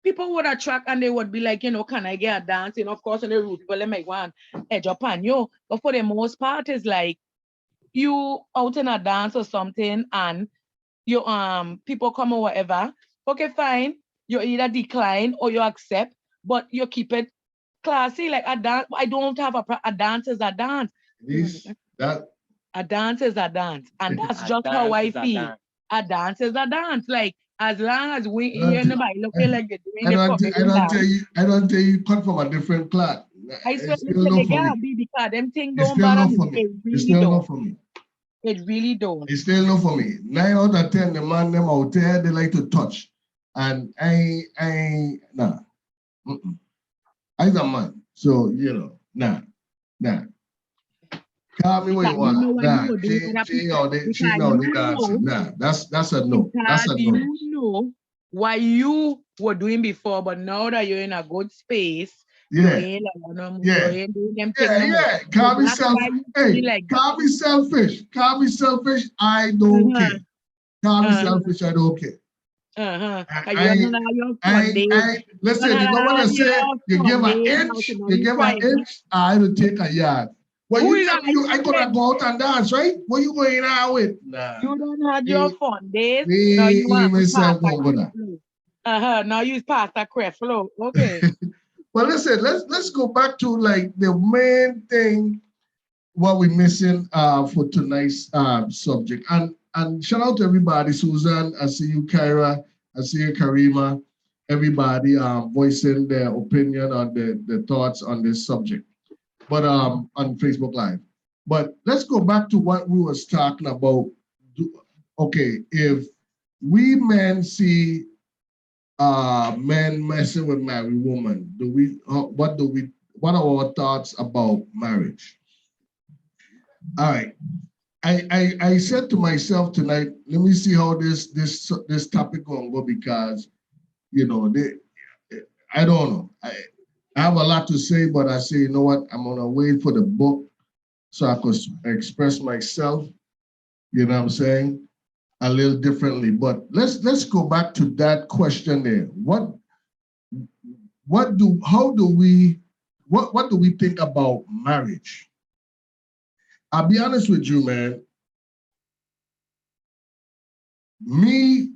people would attract and they would be like, you know, can I get a dance? You know, of course, in the root, people they make one edge up on you. But for the most part, it's like you out in a dance or something and you people come or whatever. Okay, fine. You either decline or you accept, but you keep it classy. Like a dance, I don't have a dance is a dance. That A dance is a dance, and that's just how I feel. A dance is a dance. Like as long as we hear nobody looking like they're doing the forbidden dance, I don't tell you cut from a different cloth. I swear It's to still say no they for gotta me. be because them things It's don't still bother no me. for me. It It's really still no don't. for me. It really don't. It's still no for me. 9 out of 10, the man them out there, they like to touch. And nah. Mm-mm. I'm a man. So, you know, nah. Call me what Because you you want. know when you Nah, were doing other she people, out there, she because out there you know, dancing. Nah, that's a no. That's because a no. you know what you were doing before, but now that you're in a good space, you Yeah, ain't like no more, you yeah. ain't doing them thing Yeah, no more. yeah. So Call me that's why you feel like that. call me selfish. Call me selfish. I don't Uh-huh, care. Call me uh-huh, selfish. I don't care. uh-huh. Cause you don't I, have your fun days. You don't listen, you know what have I say? your You give fun an days now, so inch, now you you give an trying to. inch, I will take a yard. Well, Who you is tell that? me I gonna go out and dance, right? What you going out with? Nah. You don't have your Me, fun days. Now you me want to pass myself that won't go crest there. flow. Uh-huh. Now you pass that crest flow. Okay. But listen, let's go back to like the main thing what we're missing for tonight's subject. And shout out to everybody, Susan, I see you, Kyra, I see you, Karima, everybody voicing their opinion on the thoughts on this subject, but on Facebook Live. But let's go back to what we was talking about. Okay, if we men see men messing with married women, what are our thoughts about marriage? All right. I said to myself tonight, let me see how this topic gonna go because you know I don't know. I have a lot to say, but I say, you know what, I'm gonna wait for the book so I could express myself, you know what I'm saying, a little differently. But let's go back to that question there. What do we think about marriage? I'll be honest with you, man. Me,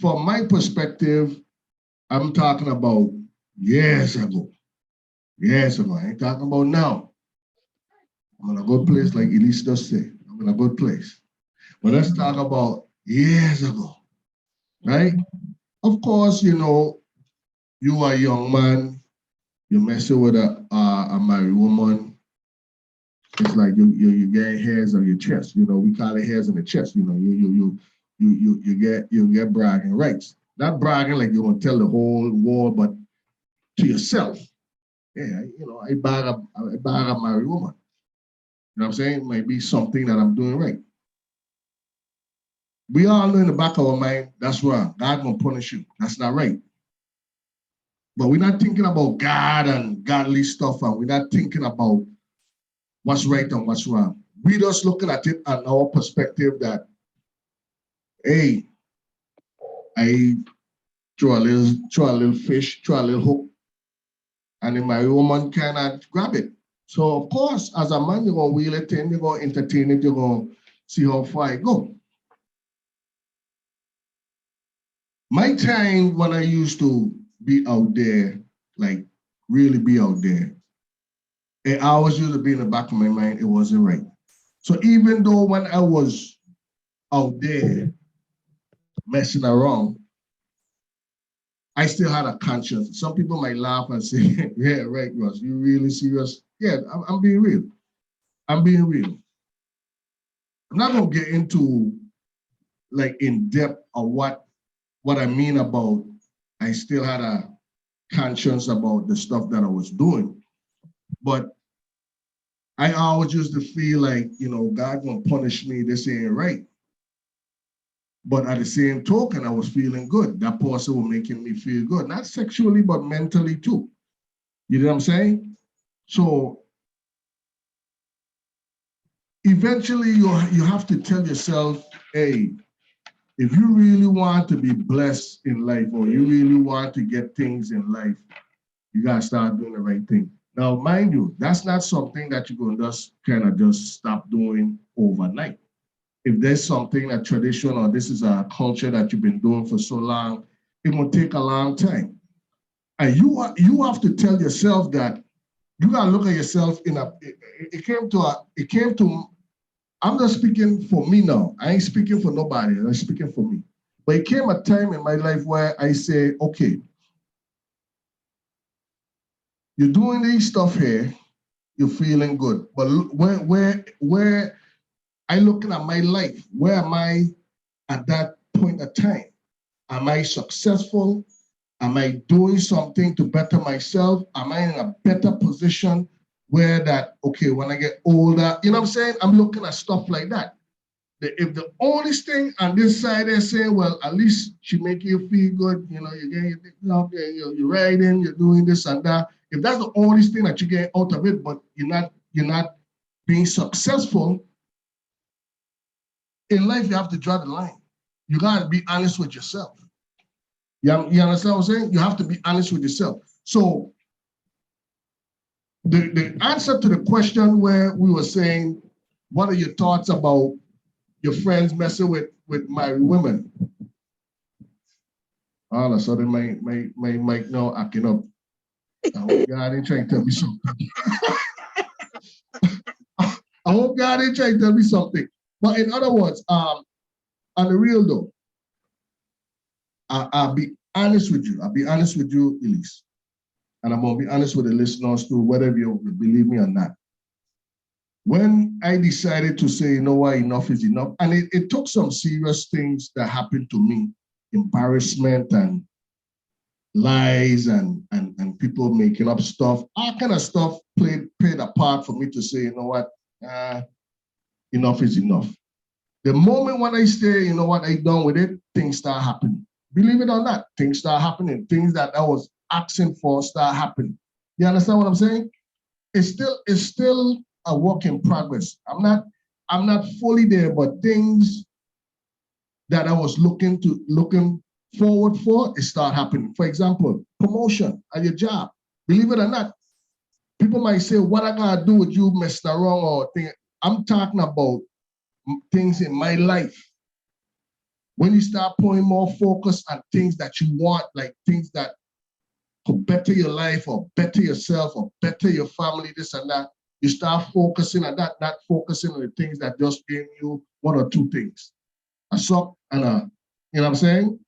from my perspective, I'm talking about years ago. Years ago. I ain't talking about now. I'm in a good place, like Elise just said. I'm in a good place. But let's talk about years ago, right? Of course, you know, you are a young man, you're messing with a married woman. It's like you get hairs on your chest. You know, we call it hairs on the chest. You know, you get bragging rights. Not bragging like you're gonna tell the whole world, but to yourself. Yeah, you know, I bag a married woman. You know what I'm saying? It might be something that I'm doing right. We all know in the back of our mind, that's wrong. God gonna punish you. That's not right. But we're not thinking about God and godly stuff, and we're not thinking about what's right and what's wrong. we just looking at it and our perspective that, hey, I throw a little fish, throw a little hook, and then my woman cannot grab it. So of course, as a man, you're gonna wheel it in, you're gonna entertain it, you're gonna see how far it go. My time when I used to be out there, like really be out there, it always used to be in the back of my mind, it wasn't right. So even though when I was out there messing around, I still had a conscience. Some people might laugh and say, yeah, right, Ross, you really serious? Yeah, I'm being real. I'm being real. I'm not gonna get into like in depth of what I mean about I still had a conscience about the stuff that I was doing. But I always used to feel like, God gonna punish me, this ain't right. But at the same token, I was feeling good. That person was making me feel good, not sexually, but mentally too. You know what I'm saying? So eventually you have to tell yourself, hey, if you really want to be blessed in life or you really want to get things in life, you gotta start doing the right thing. Now, mind you, that's not something that you're gonna just kind of just stop doing overnight. If there's something, a tradition, or this is a culture that you've been doing for so long, it will take a long time. And you have to tell yourself that you gotta look at yourself in a. It came to. I'm not speaking for me now. I ain't speaking for nobody. I'm speaking for me. But it came a time in my life where I say, okay, you're doing this stuff here, you're feeling good. But where I looking at my life, where am I at that point of time? Am I successful? Am I doing something to better myself? Am I in a better position where that, okay, when I get older, you know what I'm saying? I'm looking at stuff like that. If the only thing on this side they're saying, well, at least she make you feel good, you're getting out there, you're riding, you're doing this and that. If that's the only thing that you get out of it, but you're not being successful, in life you have to draw the line. You gotta be honest with yourself. You understand what I'm saying? You have to be honest with yourself. So the answer to the question where we were saying, what are your thoughts about your friends messing with married women? All of a sudden, my mic now acting up. I hope God ain't trying to tell me something. I hope God ain't trying to tell me something. But in other words, on the real though, I'll be honest with you. I'll be honest with you, Elise. And I'm gonna be honest with the listeners too, whether you believe me or not. When I decided to say, you know what, enough is enough, and it took some serious things that happened to me, embarrassment and lies and people making up stuff, all kind of stuff played a part for me to say, you know what, enough is enough. The moment when I say, you know what, I done with it, things start happening. Believe it or not, things start happening. Things that I was asking for start happening. You understand what I'm saying? It's still a work in progress. I'm not fully there, but things that I was looking forward for, it start happening. For example, promotion at your job. Believe it or not, people might say, what I gotta do with you messing around or thing. I'm talking about things in my life. When you start putting more focus on things that you want, like things that could better your life or better yourself or better your family, this and that, you start focusing on that, not focusing on the things that just bring you one or two things. A sock and a, you know what I'm saying?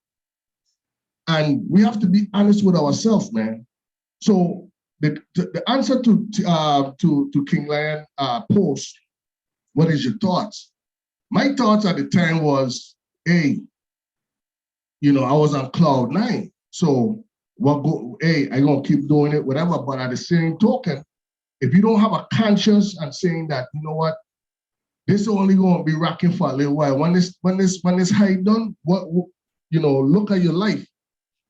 And we have to be honest with ourselves, man. So the answer to King Lion post, what is your thoughts? My thoughts at the time was, hey, I was on cloud 9. So I gonna keep doing it, whatever. But at the same token, if you don't have a conscience and saying that, you know what, this is only gonna be rocking for a little while. When this high done, look at your life.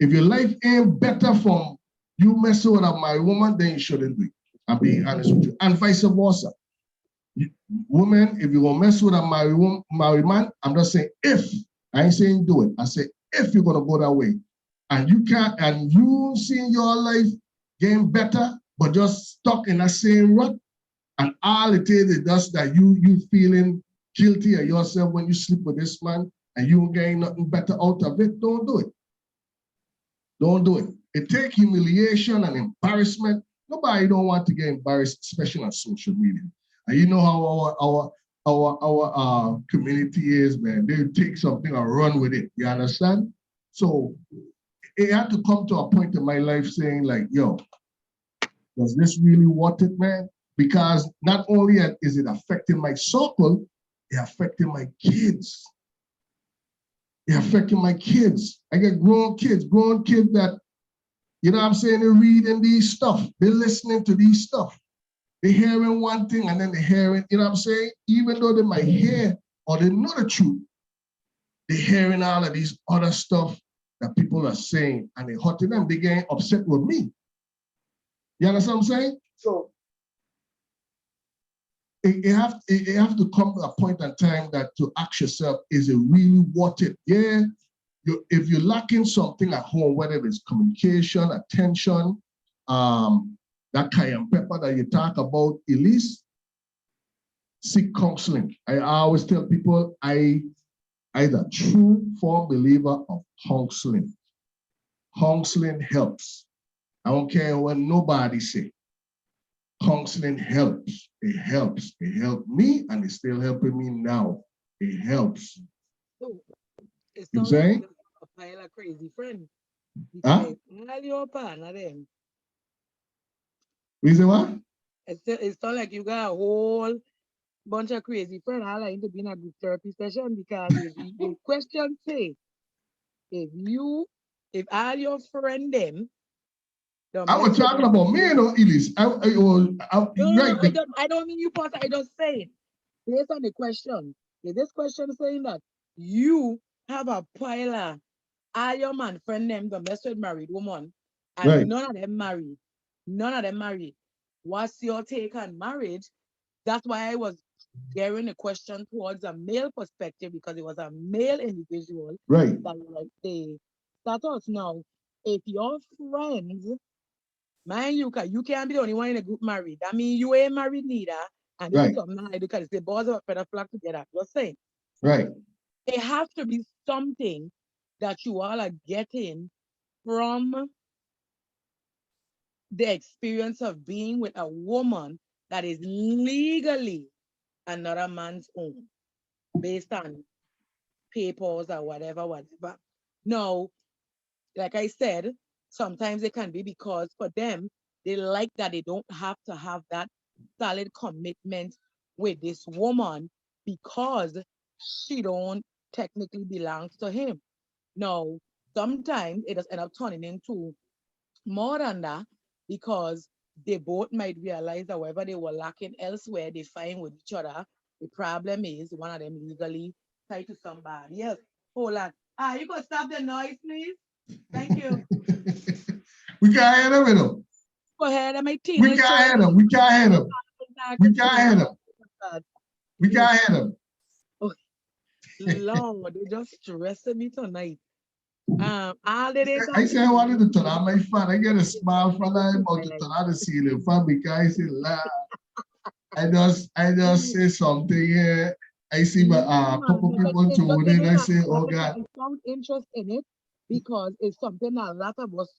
If your life ain't better from you messing with my woman, then you shouldn't do it. I'm being honest with you. And vice versa. Women, if you're gonna mess with a married man, I'm just saying if. I ain't saying do it. I say if you're gonna go that way, and you can't, and you see your life getting better, but just stuck in that same rut, and all it is just that you feeling guilty of yourself when you sleep with this man, and you don't gain nothing better out of it. Don't do it. Don't do it. It takes humiliation and embarrassment. Nobody don't want to get embarrassed, especially on social media. And you know how our community is, man. They take something and run with it. You understand? So it had to come to a point in my life saying like, yo, does this really worth it, man? Because not only is it affecting my circle, it's affecting my kids. It's affecting my kids. I get grown kids that, you know what I'm saying, they're reading these stuff. They're listening to these stuff. They're hearing one thing and then they're hearing, you know what I'm saying? Even though they might hear or they know the truth, they're hearing all of these other stuff that people are saying and they're hurting them. They're getting upset with me. You understand what I'm saying? So it have to come to a point in time that to ask yourself, is it really worth it? Yeah, if you're lacking something at home, whether it's communication, attention, that cayenne pepper that you talk about, Elise, seek counseling. I always tell people I'm a true firm believer of counseling. Counseling helps. I don't care what nobody say. Counseling helps. It helps. It helped me and it's still helping me now. It helps. So, it's You not saying? like a pile of crazy friend. Huh? All your partner them. You say what? It's not like you got a whole bunch of crazy friends. I like to be in a group therapy session because if the question say, if all your friend them don't I mess was with talking about me, you know, Elise. Right. I don't mean you part. I just say it based on the question. Is this question saying that you have a pile of all your man friend them don't mess with married woman and Right. none of them married? None of them married. What's your take on marriage? That's why I was gearing a question towards a male perspective because it was a male individual Right. that like the status now. If your friends, mind you can't be the only one in a group married. That means you ain't married neither. And this is Right. something I do because the boys are better flock together. Just saying. Right. It has to be something that you all are getting from the experience of being with a woman that is legally another man's own based on papers or whatever. No, like I said, sometimes it can be because for them, they like that they don't have to have that solid commitment with this woman because she don't technically belong to him. No, sometimes it does end up turning into more than that because they both might realize that wherever they were lacking elsewhere, they find with each other. The problem is one of them legally tied to somebody else. Hold on. You could stop the noise, please. Thank you. We can't hear them, you know. Go ahead. I'm a We teenage can't hear them. We can't hear them. We can't hear them. We can't hear them. Oh, Lord, they just stressing me tonight. All the days I say I wanted to turn on my fan. I get a smile from them about to turn on the ceiling fan because I say, la. I just say something here. I see my couple people tune in. I say, oh God. I found interest in it because it's something that a lot of us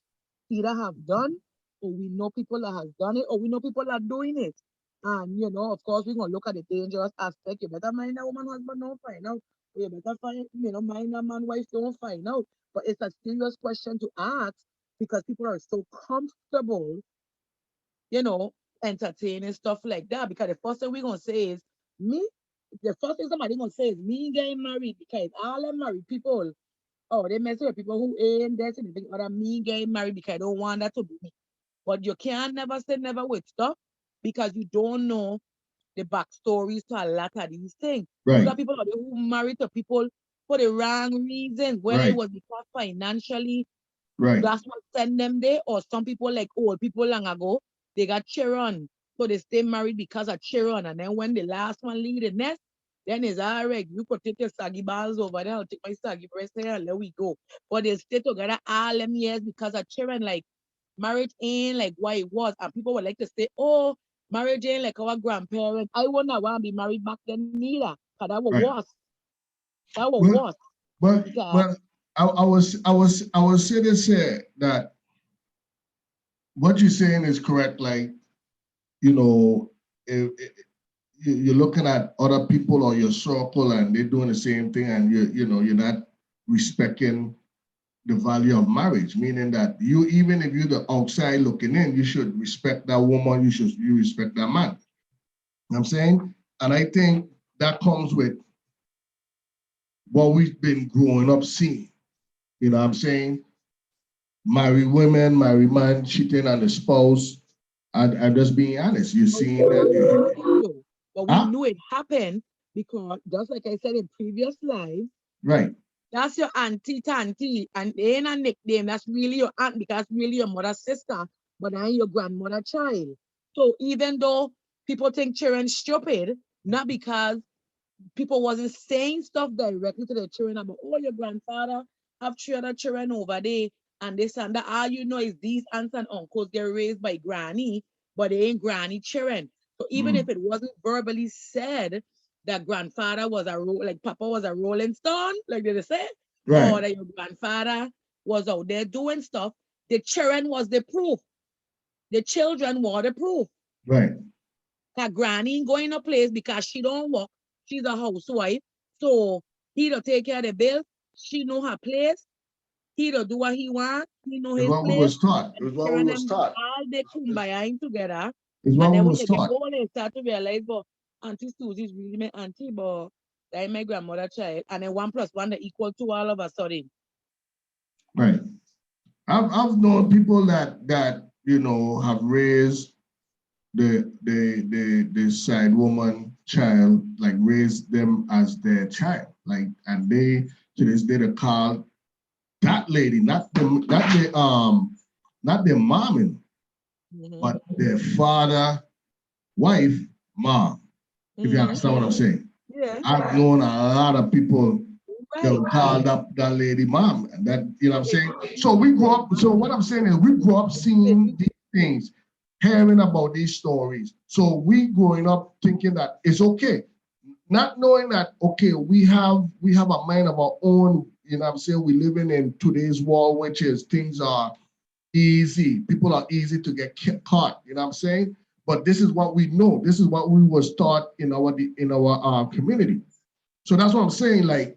either have done or we know people that has done it or we know people that are doing it. And of course, we're gonna look at the dangerous aspect. You better mind a woman husband don't find out. Or you better mind a man wife don't find out. But it's a serious question to ask because people are so comfortable entertaining stuff like that. Because the first thing we're gonna say is me. The first thing somebody gonna say is me getting married because all them married people, they mess with people who ain't there to anything other me getting married because I don't want that to be me. But you can't never say never with stuff because you don't know the backstories to a lot of these things. Right. You got people out there who married to people for the wrong reasons, whether Right. it was because financially Right. that's what sent them there, or some people like old people long ago, they got children So they stay married because of children. And then when the last one leave the nest, then it's all right. You could take your saggy balls over there. I'll take my saggy breast here and let we go. But they stay together all them years because of children. Like marriage ain't like what it was. And people would like to say, oh, marriage ain't like our grandparents. I wouldn't want to be married back then neither. Because that was Right. worse. That was But worse. but Because but I was saying this here that what you're saying is correct. Like, you know, you're looking at other people or your circle and they're doing the same thing, and you're not respecting the value of marriage, meaning that you, even if you're the outside looking in, you should respect that woman, you respect that man. You know what I'm saying? And I think that comes with what we've been growing up seeing. You know what I'm saying? Married women, married man cheating on the spouse. I'm just being honest. You're seeing that. but we knew it happened because just like I said in previous lives, Right. that's your auntie Tanti, and they ain't a nickname. That's really your aunt because really your mother's sister, but I ain't your grandmother child. So even though people think children stupid, not because people wasn't saying stuff directly to their children about, oh, your grandfather have 3 other children over there, and this and that. All you know is these aunts and uncles get raised by granny, but they ain't granny children. So even if it wasn't verbally said that grandfather was like Papa was a rolling stone, like they say, Right. or that your grandfather was out there doing stuff, the children was the proof. The children were the proof. Right. That granny ain't going to place because she don't work. She's a housewife. So he don't take care of the bills. She know her place. He don't do what he wants. He know It's his what we place. was taught. It's what we was Them taught. all they kumbaya together. It's what And we then when was they get taught. old, they start to realize, but Auntie Susie's really my auntie, but that ain't my grandmother child. And then 1+1 they equal to all of a sudden. Right. I've known people that have raised the side woman child, like raised them as their child, like, and they to this day they call that lady not their mom, but their father, wife, mom. If you understand what I'm saying. Yeah. I've known a lot of people that Right. called up that lady mom, and that, you know what I'm saying. So we grew up. So what I'm saying is we grew up seeing these things, hearing about these stories. So we growing up thinking that it's okay, not knowing that okay, we have a mind of our own. You know what I'm saying. We living in today's world, which is things are easy. People are easy to get caught. You know what I'm saying. But this is what we know. This is what we was taught in our community. So that's what I'm saying. Like,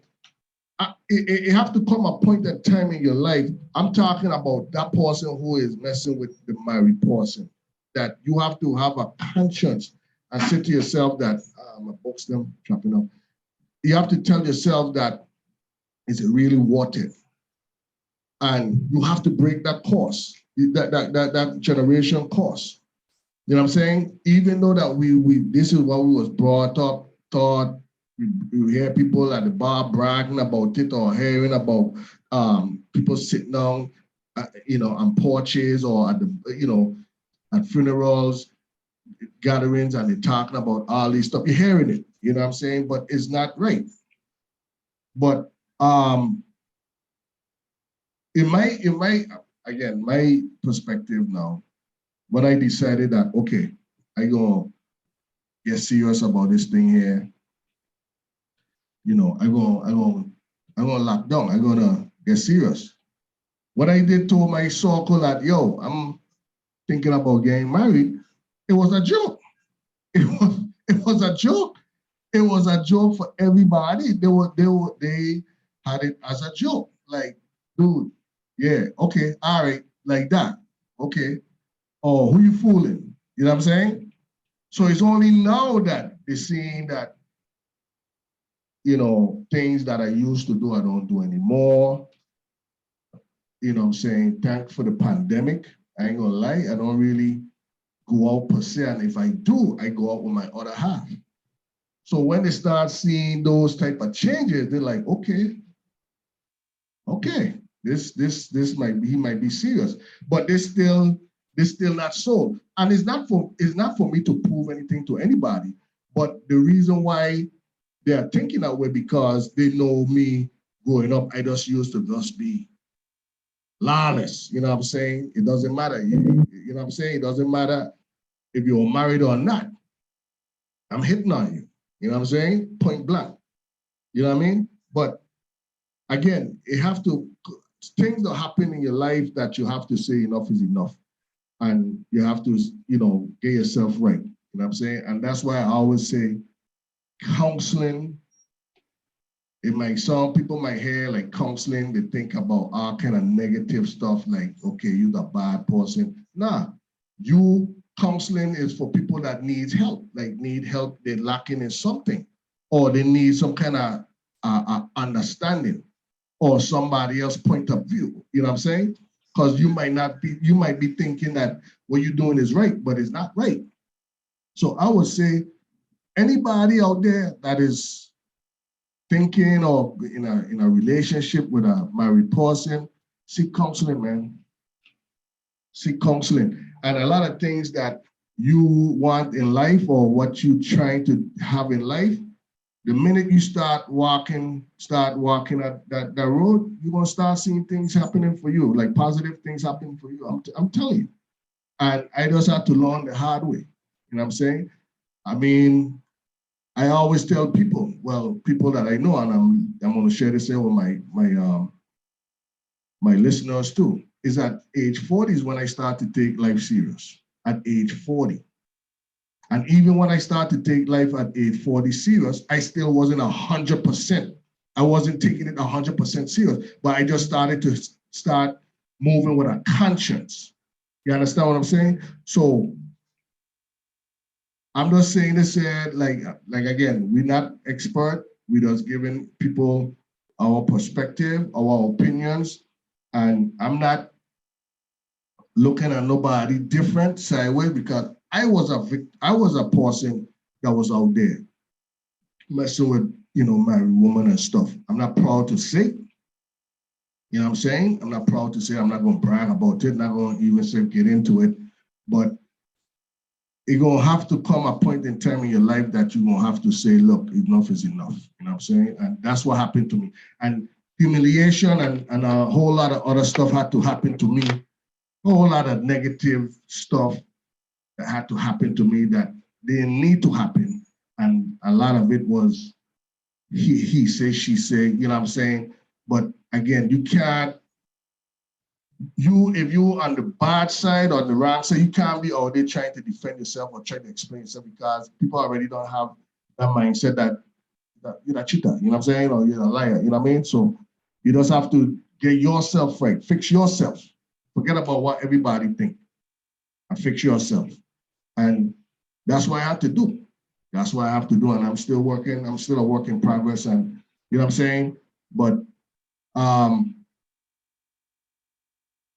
it have to come a point in time in your life. I'm talking about that person who is messing with the married person. That you have to have a conscience and say to yourself that my books them chopping up. You have to tell yourself that is it really worth it, and you have to break that course, that generation course. You know what I'm saying? Even though that we this is what we was brought up, taught. You hear people at the bar bragging about it, or hearing about people sitting down, on porches or at at funerals, gatherings, and they're talking about all these stuff. You're hearing it, you know what I'm saying? But it's not right. But in my perspective now, when I decided that okay, I go get serious about this thing here. I'm gonna lock down. I'm gonna get serious. What I did to my circle that I'm thinking about getting married, it was a joke. It was a joke. It was a joke for everybody. They had it as a joke. Like, dude, yeah, okay, all right, like that. Okay. Oh, who you fooling? You know what I'm saying? So it's only now that they're seeing that things that I used to do, I don't do anymore. You know what I'm saying? Thank for the pandemic. I ain't gonna lie, I don't really go out per se. And if I do, I go out with my other half. So when they start seeing those type of changes, they're like, okay, this might be, he might be serious. But they still They're still not sold. And it's not for me to prove anything to anybody, but the reason why they are thinking that way because they know me growing up, I just used to just be lawless. You know what I'm saying? It doesn't matter. You know what I'm saying? It doesn't matter if you're married or not. I'm hitting on you. You know what I'm saying? Point blank. You know what I mean? But again, things that happen in your life that you have to say enough is enough. And you have to, get yourself right. You know what I'm saying? And that's why I always say counseling. Some people might hear like counseling, they think about all kind of negative stuff like, okay, you're the bad person. Nah, counseling is for people that need help, they're lacking in something, or they need some kind of understanding or somebody else's point of view. You know what I'm saying? Because you might be thinking that what you're doing is right, but it's not right. So I would say anybody out there that is thinking or in a relationship with a married person, seek counseling, man. Seek counseling. And a lot of things that you want in life or what you're trying to have in life, the minute you start walking that road, you're gonna start seeing things happening for you, like positive things happening for you. I'm telling you. And I just had to learn the hard way. You know what I'm saying? I mean, I always tell people, people that I know, and I'm going to share this here with my listeners too, is at age 40 is when I start to take life serious. At age 40, and even when I started to take life at age 40 serious, I still wasn't 100%. I wasn't taking it 100% serious, but I just started to moving with a conscience. You understand what I'm saying? So I'm just saying this here, like again, we're not expert. We're just giving people our perspective, our opinions, and I'm not looking at nobody different sideways because I was a person that was out there messing with married women and stuff. I'm not proud to say. You know what I'm saying? I'm not proud to say. I'm not going to brag about it. Not going to even say get into it, but it's going to have to come a point in time in your life that you're going to have to say, look, enough is enough. You know what I'm saying? And that's what happened to me. And humiliation and a whole lot of other stuff had to happen to me. A whole lot of negative stuff that had to happen to me that didn't need to happen. And a lot of it was he say, she say, you know what I'm saying? But again, you can't, if you on the bad side or the wrong side, you can't be out there trying to defend yourself or trying to explain yourself because people already don't have that mindset that you're a cheater, you know what I'm saying? Or you're a liar, you know what I mean? So you just have to get yourself right, fix yourself. Forget about what everybody think and fix yourself. And that's what I have to do. That's what I have to do. And I'm still working, I'm still a work in progress and you know what I'm saying? But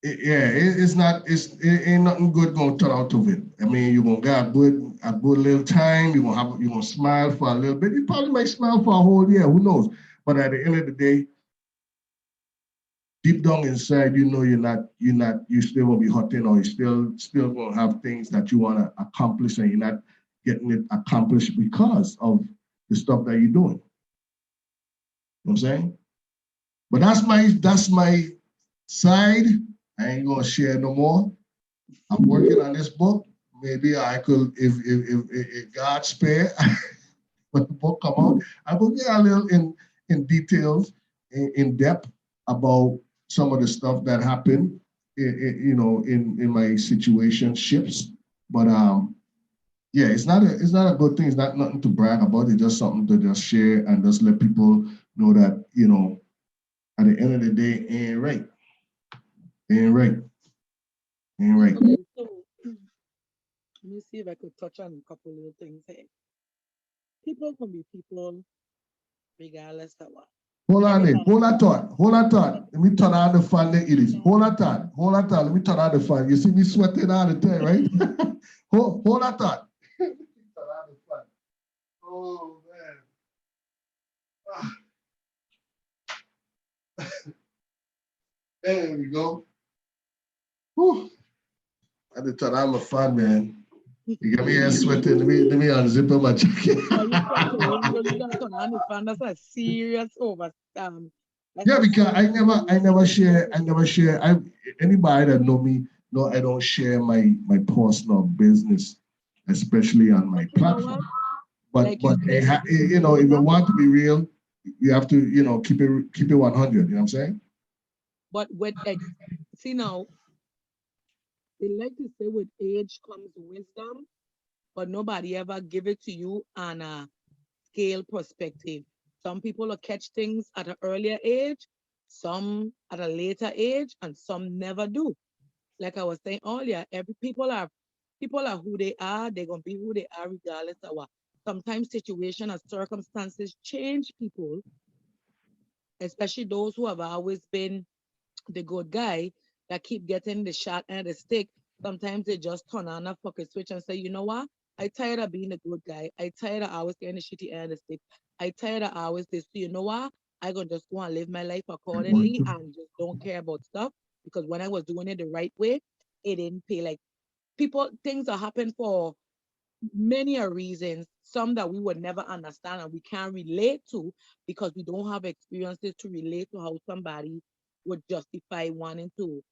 it ain't nothing good gonna turn out of it. I mean, you're gonna get a good little time. You're gonna smile for a little bit. You probably might smile for a whole year. Who knows? But at the end of the day, deep down inside, you know you still gonna be hurting, or you still gonna have things that you wanna accomplish, and you're not getting it accomplished because of the stuff that you're doing. You know what I'm saying? But that's my side. I ain't gonna share no more. I'm working on this book. Maybe I could, if God spare, when the book come out, I will get a little in details, in depth about some of the stuff that happened, in my situationships. But yeah, it's not a good thing. It's not nothing to brag about. It's just something to just share and just let people know that at the end of the day, ain't right, ain't right, ain't right. Okay, so let me see if I could touch on a couple little things here. People can be people regardless of what. Hold on Every there. man. Hold that thought. Hold that thought. Let me turn on the fan there, it is. Hold that thought. Hold that thought. Let me turn on the fan. You see me sweating all the time, right? hold that thought. Turn on the fan. Oh man. There we go. Whew. I just thought I'm a fun man. You got me here sweating. Let me unzip my jacket. You gotta turn on the fan. That's a serious over. Yeah, because I never share. Anybody that know me know I don't share my personal business, especially on my You know what? platform. But Like you said, you know, if you want to be real, you have to, you know, keep it 100. You know what I'm saying? but with like, see now, they like to say with age comes wisdom, but nobody ever give it to you on a scale perspective. Some people will catch things at an earlier age, some at a later age, and some never do. Like I was saying earlier, every people are who they are. They're gonna be who they are regardless of what. Sometimes situation and circumstances change people, especially those who have always been the good guy that keep getting the shot and the stick. Sometimes they just turn on a fucking switch and say, you know what? I tired of being a good guy. I tired of always getting the shitty end of the stick. I tired of always this. So you know what? I gonna just go and live my life accordingly and just don't care about stuff because when I was doing it the right way, it didn't pay. Like people, things that happen for many a reasons, some that we would never understand and we can't relate to because we don't have experiences to relate to how somebody would justify wanting to,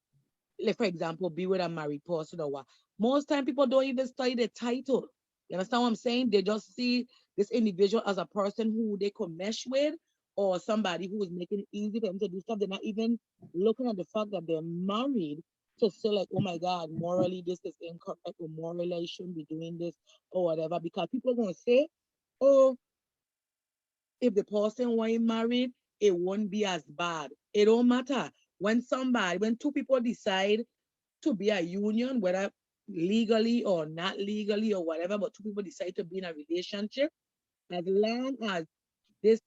like for example, be with a married person or what. Most time people don't even study the title. You understand what I'm saying? They just see this individual as a person who they could mesh with or somebody who is making it easy for them to do stuff. They're not even looking at the fact that they're married to say like, oh my God, morally this is incorrect or morally I shouldn't be doing this or whatever. Because people are gonna say, oh, if the person weren't married, it won't be as bad. It don't matter. When two people decide to be a union, whether legally or not legally or whatever, but two people decide to be in a relationship, as long as this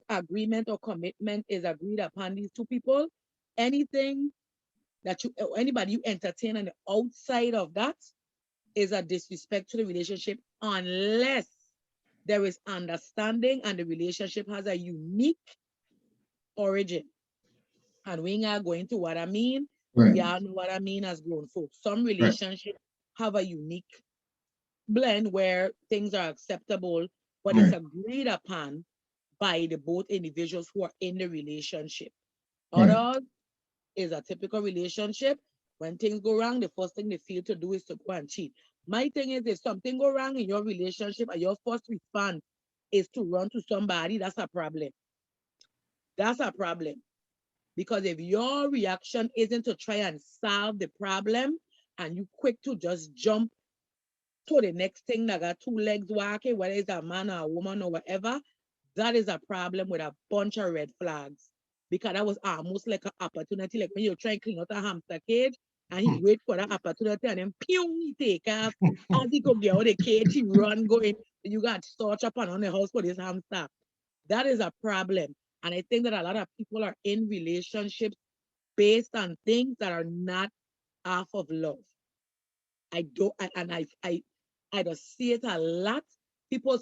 agreement or commitment is agreed upon these two people, anything that you anybody you entertain on the outside of that is a disrespect to the relationship unless there is understanding and the relationship has a unique origin. And we are going to what I mean. Right, Y'all know what I mean as grown folks. Some right, relationships have a unique blend where things are acceptable, but it's right, agreed upon by the both individuals who are in the relationship. right. Others is a typical relationship. When things go wrong, the first thing they feel to do is to go and cheat. My thing is, if something go wrong in your relationship and your first response is to run to somebody, that's a problem. That's a problem. Because if your reaction isn't to try and solve the problem and you quick to just jump to the next thing that got two legs walking, whether it's a man or a woman or whatever, that is a problem with a bunch of red flags. Because that was almost like an opportunity, like when you're trying to clean out a hamster cage and he wait for that opportunity and then pew, he take off. As he could get out of the cage, he run going, you got search up and on the house for this hamster. That is a problem. And I think that a lot of people are in relationships based on things that are not half of love. I don't, I just see it a lot.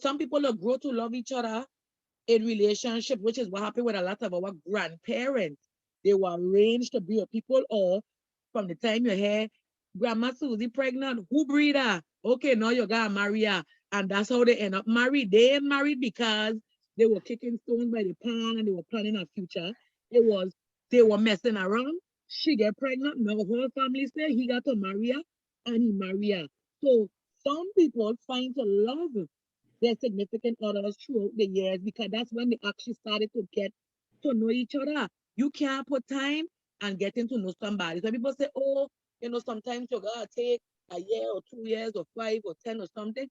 Some people will grow to love each other in relationship, which is what happened with a lot of our grandparents. They were arranged to be with people, or from the time you hear Grandma Susie pregnant, who breed her? Okay, now you gotta marry her. And that's how they end up married. They ain't married because they were kicking stones by the pond and they were planning a future. It was they were messing around. She get pregnant. Now the whole family say he got to marry her and he marry her. So some people find to love their significant others throughout the years because that's when they actually started to get to know each other. You can't put time and getting to know somebody. So people say, oh, sometimes you gotta take a year or 2 years or 5 or 10 or something.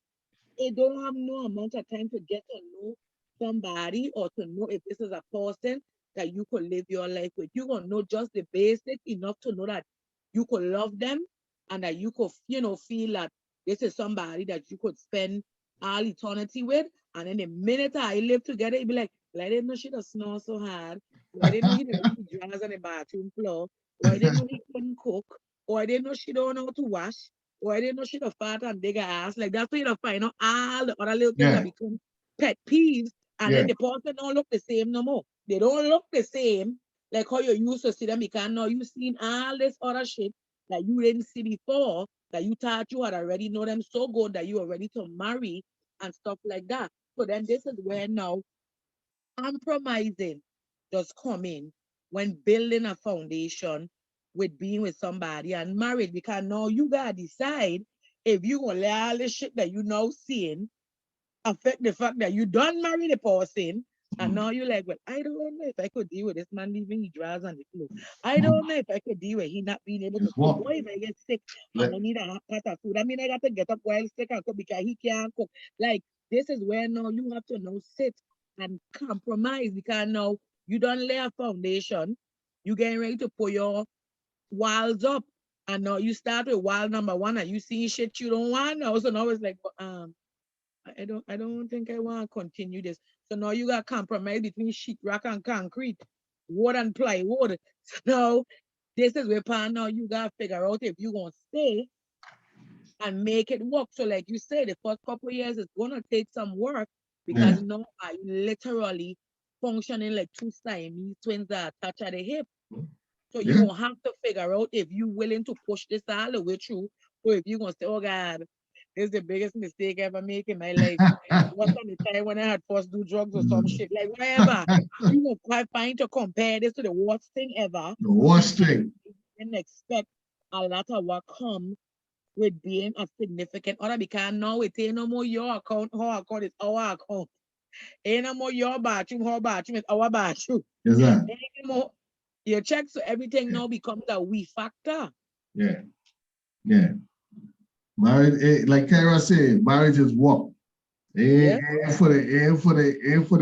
It don't have no amount of time to get to know somebody or to know if this is a person that you could live your life with. You're gonna know just the basic enough to know that you could love them and that you could, feel that this is somebody that you could spend all eternity with. And then the minute I live together, it'd be like, well, I didn't know she does snore so hard. Or I didn't know he didn't leave drawers on the bathroom floor. Or I didn't know he couldn't cook. Or I didn't know she don't know how to wash. Or I didn't know she don't fart and dig her ass. Like that's why you don't find out all the other little things that Yeah, become pet peeves. And yeah, then the person don't look the same no more. They don't look the same like how you used to see them because now you seen all this other shit that you didn't see before that you thought you had already know them so good that you are ready to marry and stuff like that. So then this is where now compromising does come in when building a foundation with being with somebody and marriage, because now you gotta decide if you gonna let all the shit that you now seeing affect the fact that you don't marry the person. And now you're like, well, I don't know if I could deal with this man leaving his drawers on the floor. I don't know if I could deal with he not being able to cook. What if I get sick and I need a hot pot of food? I mean, I got to get up while sick and cook because he can't cook. Like, this is where now you have to now sit and compromise, because now you don't lay a foundation. You getting ready to put your walls up. And now you start with wall number one and you see shit you don't want now. So now it's like, I don't think I want to continue this. So now you got compromise between sheetrock and concrete, wood and plywood. So now this is where now you got to figure out if you're going to stay and make it work. So like you said, the first couple of years is going to take some work, because now I literally functioning like two Siamese twins that are attached at the hip. So you're going to have to figure out if you're willing to push this all the way through, or if you're going to say, oh God, this is the biggest mistake I ever make in my life. What's on the time when I had first do drugs or some shit, like whatever. You will quite find to compare this to the worst thing ever. The worst thing. And expect a lot of what comes with being a significant other, because now it ain't no more your account, her account is our account. Ain't no more your bathroom, her bathroom is our bathroom. Exactly. Ain't no more your checks, so everything now becomes a we factor. Yeah. Yeah. Marriage, like Kara said, marriage is work. Ain't for the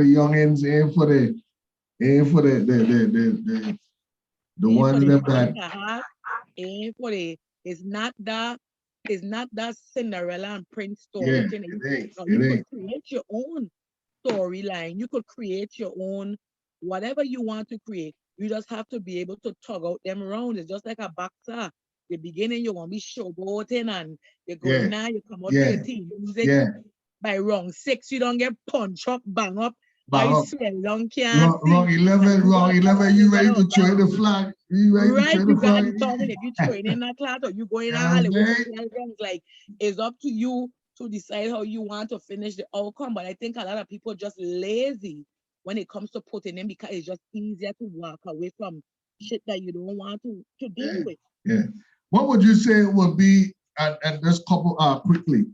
youngins, ain't for the ones that ain't for the it's not that Cinderella and Prince story thing. It You could ain't. create your own storyline. You could create your own whatever you want to create. You just have to be able to tug out them around. It's just like a boxer. The beginning you're gonna be showboating and you're going now, you come out to the team music. By round 6, you don't get punch up, bang up. I swear, long can't wrong 11, you ready to throw the flag? You ready right, to you throw got the to determine if you're throwing in that class or you going Yeah, out with like it's up to you to decide how you want to finish the outcome. But I think a lot of people just lazy when it comes to putting in, because it's just easier to walk away from shit that you don't want to deal with. Yeah. What would you say would be, and just couple quickly,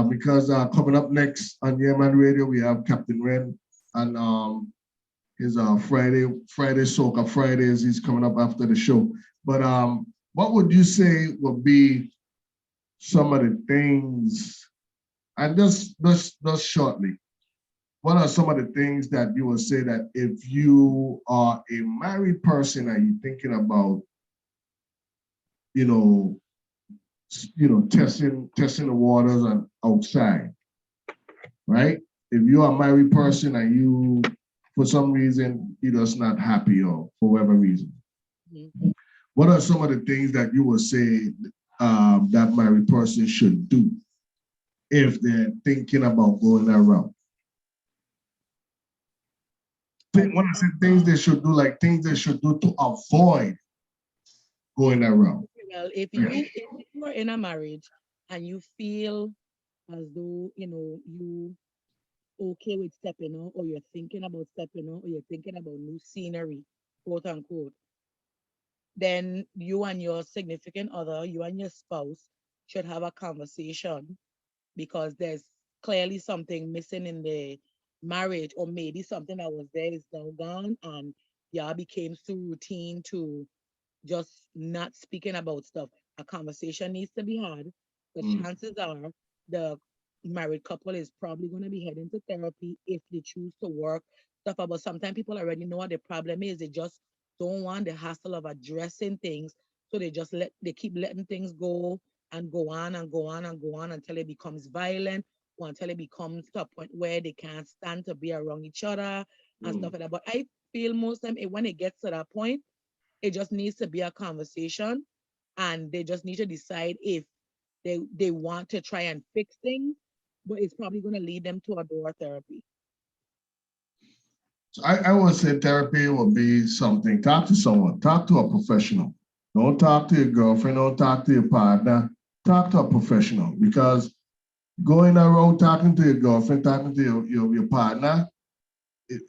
because coming up next on JMO Radio, we have Captain Ren and his Friday Soca Fridays. He's coming up after the show. But what would you say would be some of the things, and just shortly, what are some of the things that you would say that if you are a married person and you're thinking about, testing the waters and outside, right? If you're a married person and you, for some reason, you're just not happy or for whatever reason, what are some of the things that you would say that married person should do if they're thinking about going that route? What are some things they should do, like things they should do to avoid going that route? Well, if you are in a marriage and you feel as though you okay with stepping out, or you're thinking about stepping out, or you're thinking about new scenery, quote unquote, then you and your significant other, you and your spouse should have a conversation, because there's clearly something missing in the marriage, or maybe something that was there is now gone, and y'all became so routine to just not speaking about stuff. A conversation needs to be had. The chances are the married couple is probably going to be heading to therapy if they choose to work stuff out. But sometimes people already know what the problem is. They just don't want the hassle of addressing things. So they keep letting things go and go on and go on and go on until it becomes violent, or until it becomes to a point where they can't stand to be around each other and stuff like that. But I feel most of them, when it gets to that point, it just needs to be a conversation, and they just need to decide if they want to try and fix things, but it's probably going to lead them to a door therapy. So I would say therapy would be something. Talk to someone. Talk to a professional. Don't talk to your girlfriend. Don't talk to your partner. talk to a professional, because going around talking to your girlfriend, talking to your partner, it,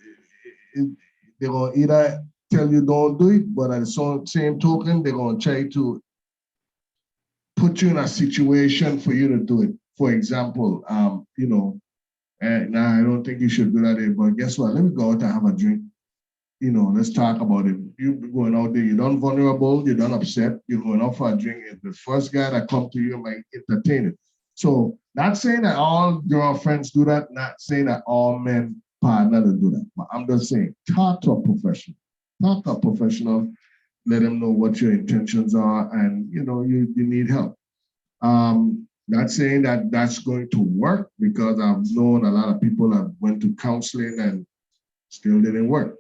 they're going to either tell you don't do it, but at the same token, they're going to try to put you in a situation for you to do it. For example, I don't think you should do that, but guess what? Let me go out and have a drink. Let's talk about it. You going out there, you're done vulnerable, you're done upset, you're going out for a drink, and the first guy that come to you might entertain it. So not saying that all girlfriends do that, not saying that all men partners do that, but I'm just saying, talk to a professional. Talk to a professional, let them know what your intentions are, and you need help. Not saying that that's going to work, because I've known a lot of people that went to counseling and still didn't work.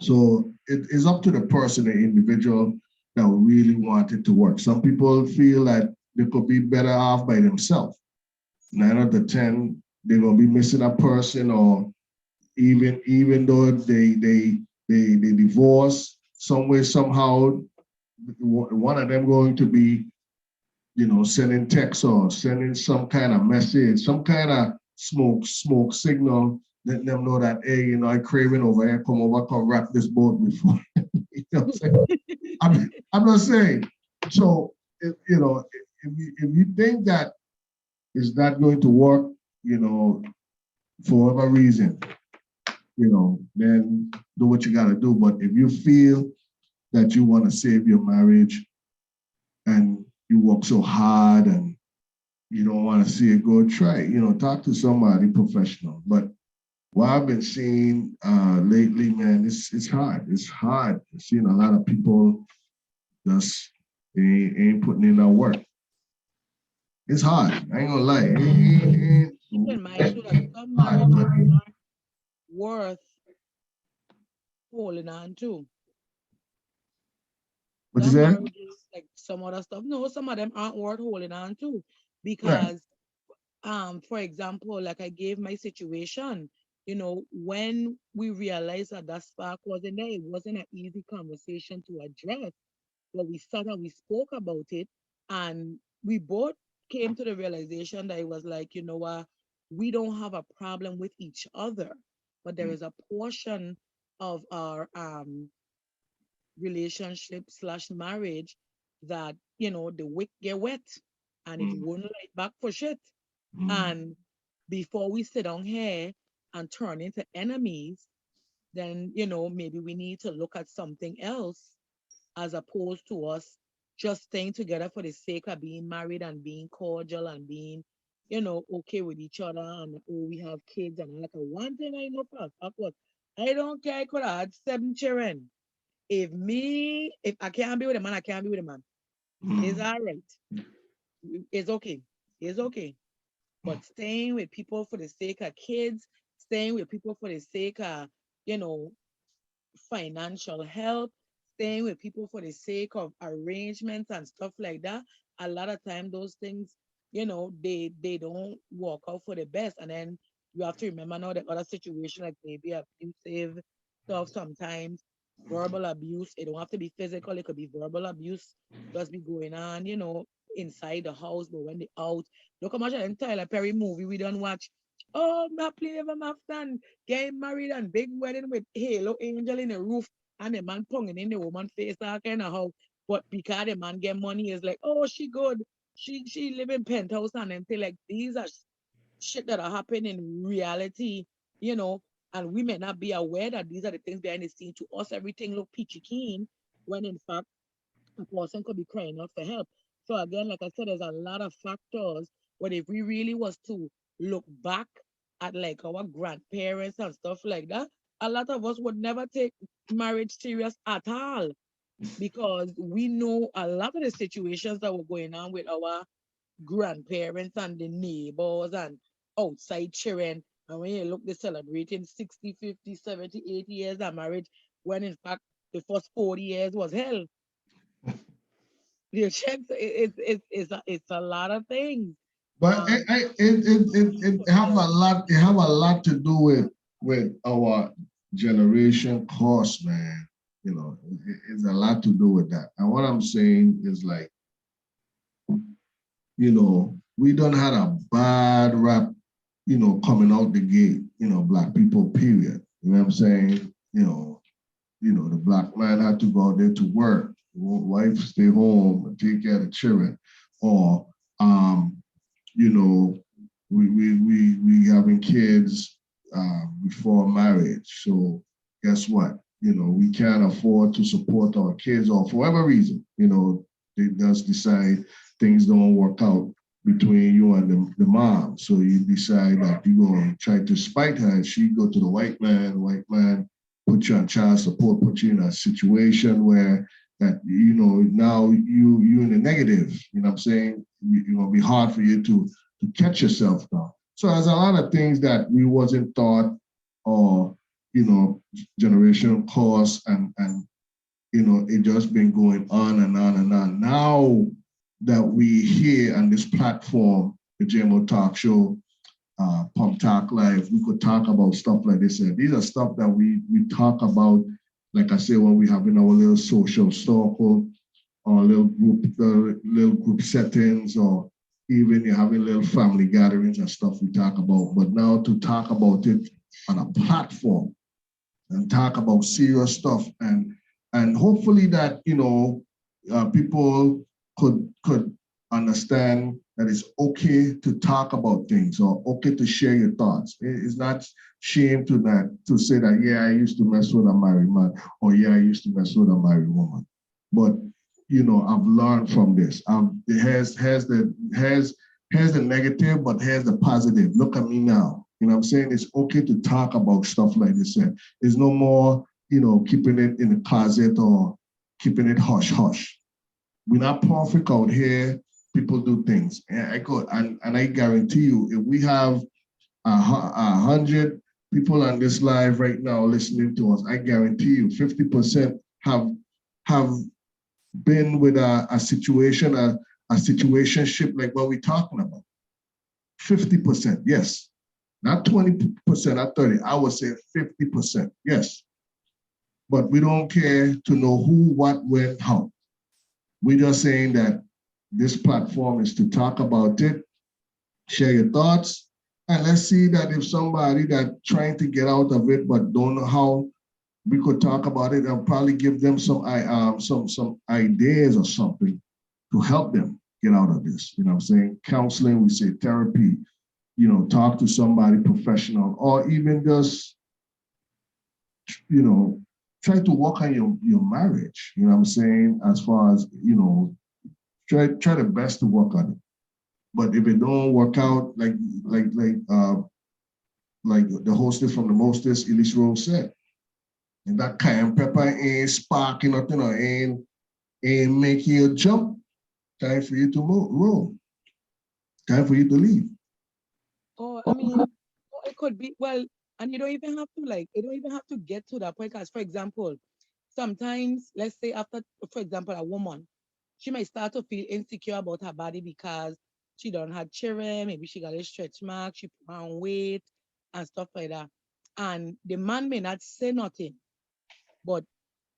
So it is up to the person, the individual that really want it to work. Some people feel that they could be better off by themselves. 9 out of 10, they're gonna be missing a person, or even though they divorce some way, somehow, one of them going to be sending text or sending some kind of message, some kind of smoke signal, letting them know that, hey, I craving over here, come over, come wrap this boat before. You know what I'm saying? I'm not saying. So, if you think that is not going to work, for whatever reason, then do what you got to do. But if you feel that you want to save your marriage and you work so hard and you don't want to see it go, try it. Talk to somebody professional. But what I've been seeing lately, man, it's hard. It's hard. I've seen a lot of people just ain't putting in that work. It's hard. I ain't gonna lie. Keep in mind too that some marriages aren't worth holding on to. What you Some said? marriages, like some other stuff, no, some of them aren't worth holding on to, Right. because for example, like I gave my situation, when we realized that that spark wasn't there, it wasn't an easy conversation to address, but we sat and we spoke about it, and we both came to the realization that it was like, what, we don't have a problem with each other, but there is a portion of our relationship slash marriage that the wick get wet and it won't light back for shit. And before we sit on here and turn into enemies, then maybe we need to look at something else, as opposed to us just staying together for the sake of being married and being cordial and being okay with each other, and we have kids. And like, one thing I know for a fact was, I don't care, I could have had 7 children. If I can't be with a man, I can't be with a man. It's all right. It's okay. It's okay. But staying with people for the sake of kids, staying with people for the sake of, you know, financial help, staying with people for the sake of arrangements and stuff like that, a lot of time those things, they don't work out for the best. And then you have to remember now the other situation, like maybe abusive stuff sometimes, verbal abuse. It don't have to be physical, it could be verbal abuse just be going on, inside the house, but when they out. Look how much of them Tyler Perry movie we don't watch. Oh, my play of my son getting married and big wedding with Halo Angel in the roof and the man ponging in the woman face, that kind of how. But because the man get money, is like, oh, she good. She live in penthouse and then say like these are shit that are happening in reality, you know, and we may not be aware that these are the things behind the scene. To us, everything look peachy keen, when in fact a person could be crying out for help. So again, like I said, there's a lot of factors. But if we really was to look back at like our grandparents and stuff like that, a lot of us would never take marriage serious at all, because we know a lot of the situations that were going on with our grandparents and the neighbors and outside children. And when you look, they're celebrating 60, 50, 70, 80 years of marriage, when in fact the first 40 years was hell. You check, it's a lot of things. But it have a lot. It have a lot to do with our generation course, man. It's a lot to do with that. And what I'm saying is like, we done had a bad rap, coming out the gate, Black people, period. You know what I'm saying? The Black man had to go out there to work, wife stay home and take care of the children, or you know, we having kids before marriage. So guess what? We can't afford to support our kids, or for whatever reason, they just decide things don't work out between you and the mom. So you decide that you're going to try to spite her. She go to the white man put you on child support, put you in a situation where that, now you in the negative, what I'm saying? It's going to be hard for you to catch yourself now. So there's a lot of things that we wasn't taught, or, generational course, and it just been going on and on and on. Now that we here on this platform, the JMO Talk Show, Pump Talk Live, we could talk about stuff like this. And these are stuff that we talk about, like I say, when we having our little social circle, or little group settings, or even you're having little family gatherings and stuff we talk about. But now to talk about it on a platform and talk about serious stuff, and hopefully that people could understand that it's okay to talk about things, or okay to share your thoughts. It's not shame to say that, yeah, I used to mess with a married man, or yeah, I used to mess with a married woman. But I've learned from this. It has the negative, but has the positive. Look at me now. You know what I'm saying? It's okay to talk about stuff like this. There's no more, keeping it in the closet, or keeping it hush hush. We're not perfect out here. People do things. And I guarantee you, if we have 100 people on this live right now listening to us, I guarantee you 50% have been with a situationship like what we're talking about. 50%, yes. Not 20%, not 30. I would say 50%, yes. But we don't care to know who, what, when, how. We're just saying that this platform is to talk about it, share your thoughts, and let's see that if somebody that trying to get out of it but don't know how, we could talk about it and probably give them some ideas or something to help them get out of this. You know what I'm saying? Counseling, we say therapy, talk to somebody professional, or even just, try to work on your marriage. You know what I'm saying? As far as, try the best to work on it. But if it don't work out, like the hostess from the mostest, Elise Rose said, and that cayenne pepper ain't sparking nothing, or ain't making you jump, time for you to roll. Time for you to leave. Oh, I mean, it could be, well, and you don't even have to you don't even have to get to that point. Because, for example, sometimes, let's say after, for example, a woman, she might start to feel insecure about her body because she don't have children, maybe she got a stretch mark, she put on weight and stuff like that. And the man may not say nothing, but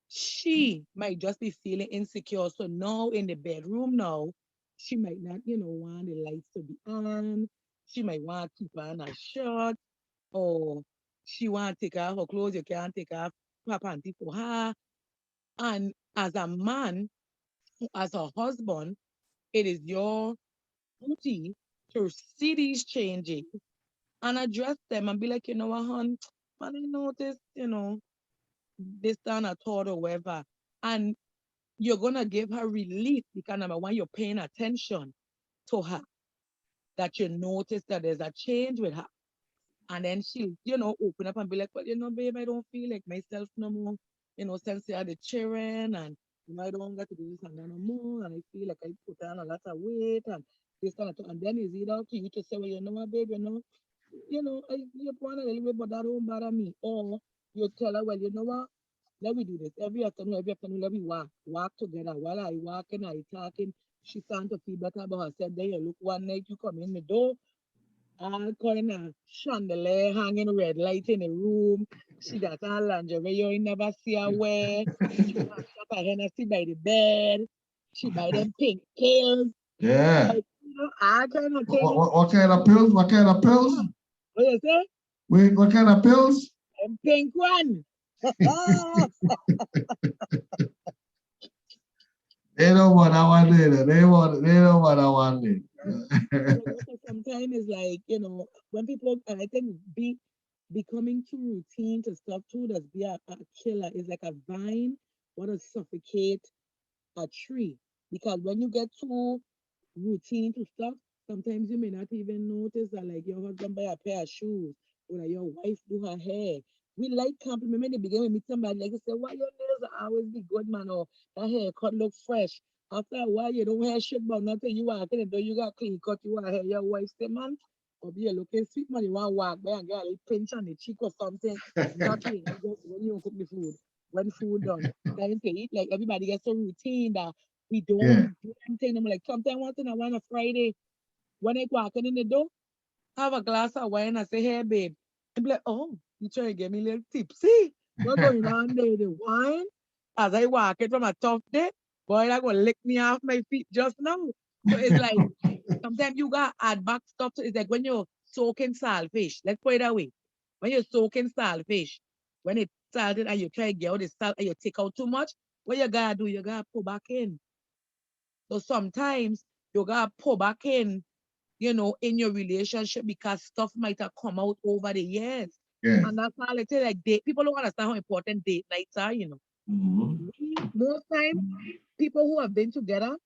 she might just be feeling insecure. So now in the bedroom now, she might not, want the lights to be on. She might want to keep on a shirt, or she want to take off her clothes. You can't take off her panty for her. And as a man, as a husband, it is your duty to see these changes and address them and be like, you know what, hon, man, I noticed, this done a thought or whatever. And you're gonna give her relief because number one, you're paying attention to her, that you notice that there's a change with her. And then she'll, open up and be like, well, babe, I don't feel like myself no more, since I had the children, and I don't get to do this and that no more, and I feel like I put on a lot of weight and this kind of thing. And then it's either up to you to say, well, what, babe, you put on a little bit, but that don't bother me. Or you tell her, well, you know what? Let me do this. Every afternoon, let me walk together. While I walking, I talking, she starting to feel better about herself. Then you look one night, you come in the door, all kind of chandelier hanging, red light in the room. She got her lingerie, you never see her wear. She got her Hennessy by the bed. She buy them pink pills. Yeah. Like, I cannot take it. What kind of pills? What kind of pills? What you say? Wait, what kind of pills? Pink one. They don't want that one later. They don't want that one later. Sometimes it's like, when people, and I think becoming too routine to stuff too, that's be a killer. Is like a vine want to suffocate a tree. Because when you get too routine to stuff, sometimes you may not even notice that like your husband buy a pair of shoes or that your wife do her hair. We like compliment in the beginning, we meet somebody like you say, why your nails are always be good, man, or that haircut look fresh. After a while, you don't have shit about nothing. You walk in the door, you got clean cut, you want to hair your wife say, man, or be looking sweet, man, you want to walk by and get a little pinch on the cheek or something. Nothing. You just when you cook the food, when food done, time to eat. Like everybody gets so routine that we Yeah. don't do anything. I'm like, sometimes once in a while on a Friday, when I walking in the door, have a glass of wine. I say, hey, babe. And be like, oh, you trying to get me a little tipsy? What's going on there? The wine? As I walk it from a tough day, boy, that gonna lick me off my feet just now. So it's like, sometimes you got add back stuff. It's like when you're soaking saltfish. Let's put it that way. When you're soaking saltfish, when it's salted and you try to get out the salt and you take out too much, what you gotta do? You gotta pull back in. So sometimes you gotta pull back in your relationship because stuff might have come out over the years. Yeah. And that's all I tell like people don't understand how important date nights are. Mhm. Most time, people who have been together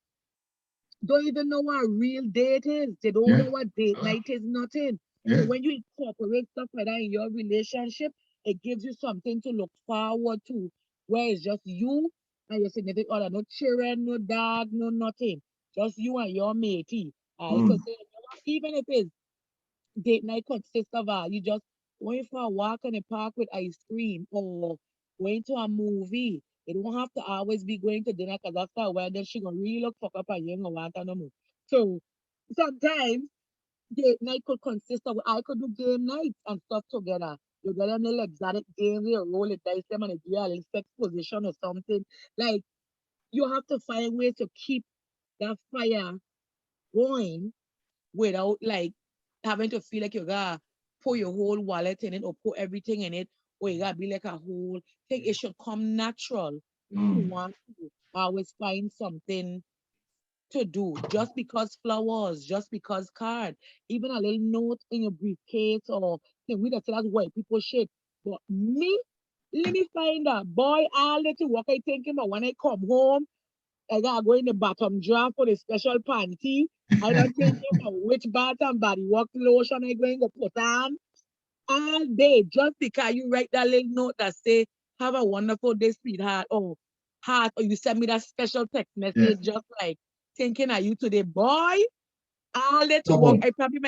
don't even know what a real date is. They don't Yeah. know what date night is, nothing. So Yeah. when you incorporate stuff like that in your relationship, it gives you something to look forward to, where it's just you and your significant other, no children, no dog, no nothing. Just you and your matey. I Mm. could say, even if it's date night consists of you just going for a walk in the park with ice cream or going to a movie. It don't have to always be going to dinner because after a while then she gonna really look fuck up and you ain't gonna want her no more. So sometimes date night could consist of I could do game nights and stuff together. You get them little exotic games, you roll the dice them and do a little sex position or something. Like you have to find ways to keep that fire going without like having to feel like you gotta put your whole wallet in it or put everything in it, or you gotta be like a whole thing. It should come natural to Mm. want to always find something to do. Just because flowers, just because card, even a little note in your briefcase or thing. We don't say that's white people shit. But me, let me find a boy, I'll let you walk. I thinking about when I come home. I gotta go in the bottom drawer for the special panty. I don't think about which bath and body work lotion I going to put on all day just because you write that little note that say have a wonderful day, sweetheart, or heart, or you send me that special text Yeah. message just like thinking of you today, boy. All day to Come work. on. I probably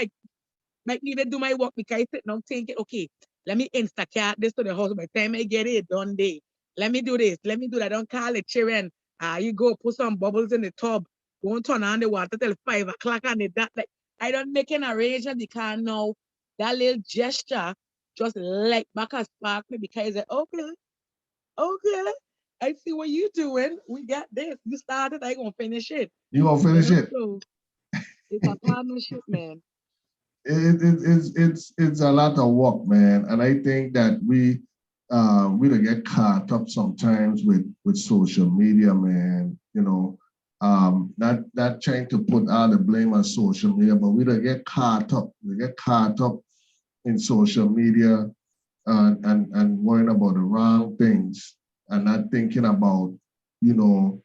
might even do my work because I sit now thinking, okay, let me Instacart this to the house by the time I get it done day. Let me do this, let me do that. Don't call the children. You go put some bubbles in the tub. Don't turn on the water till 5 o'clock and that like I don't make an arrangement because now that little gesture just like back a spark me because okay, okay. I see what you doing. We got this. You started, I gonna finish it. You gonna finish it? So it's a partnership, man. It's a lot of work, man. And I think that we don't get caught up sometimes with social media, man. Not trying to put all the blame on social media, but we don't get caught up. We get caught up in social media and worrying about the wrong things and not thinking about, you know,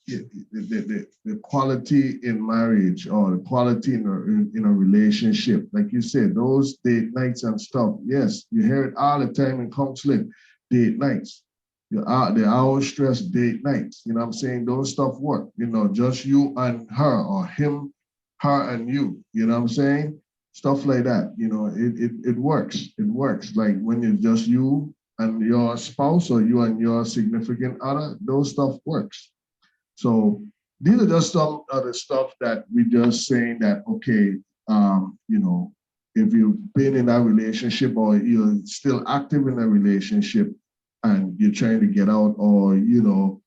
the quality in marriage or the quality in a relationship. Like you said, those date nights and stuff. Yes, you hear it all the time in conflict. Date nights. The hour stress date nights. You know what I'm saying? Those stuff work. Just you and her or him, her and you. You know what I'm saying? Stuff like that. It works. It works. Like when it's just you and your spouse or you and your significant other, those stuff works. So these are just some of the stuff that we just saying that, okay, if you've been in that relationship or you're still active in a relationship and you're trying to get out or, you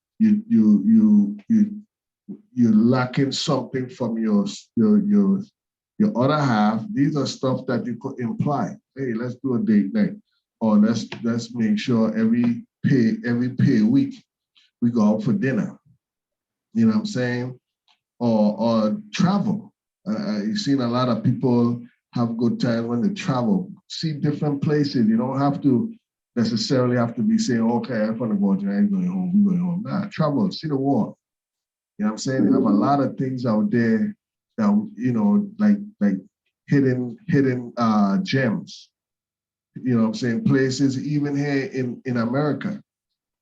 you're lacking something from your other half. These are stuff that you could imply. Hey, let's do a date night, or let's make sure every pay week we go out for dinner. You know what I'm saying? Or travel. You've seen a lot of people have good time when they travel, see different places. You don't have to necessarily have to be saying, okay, I'm gonna go to I'm going home, we're going home. Nah, travel, see the world. You know what I'm saying? They have a lot of things out there that, you know, like hidden gems. You know what I'm saying? Places even here in America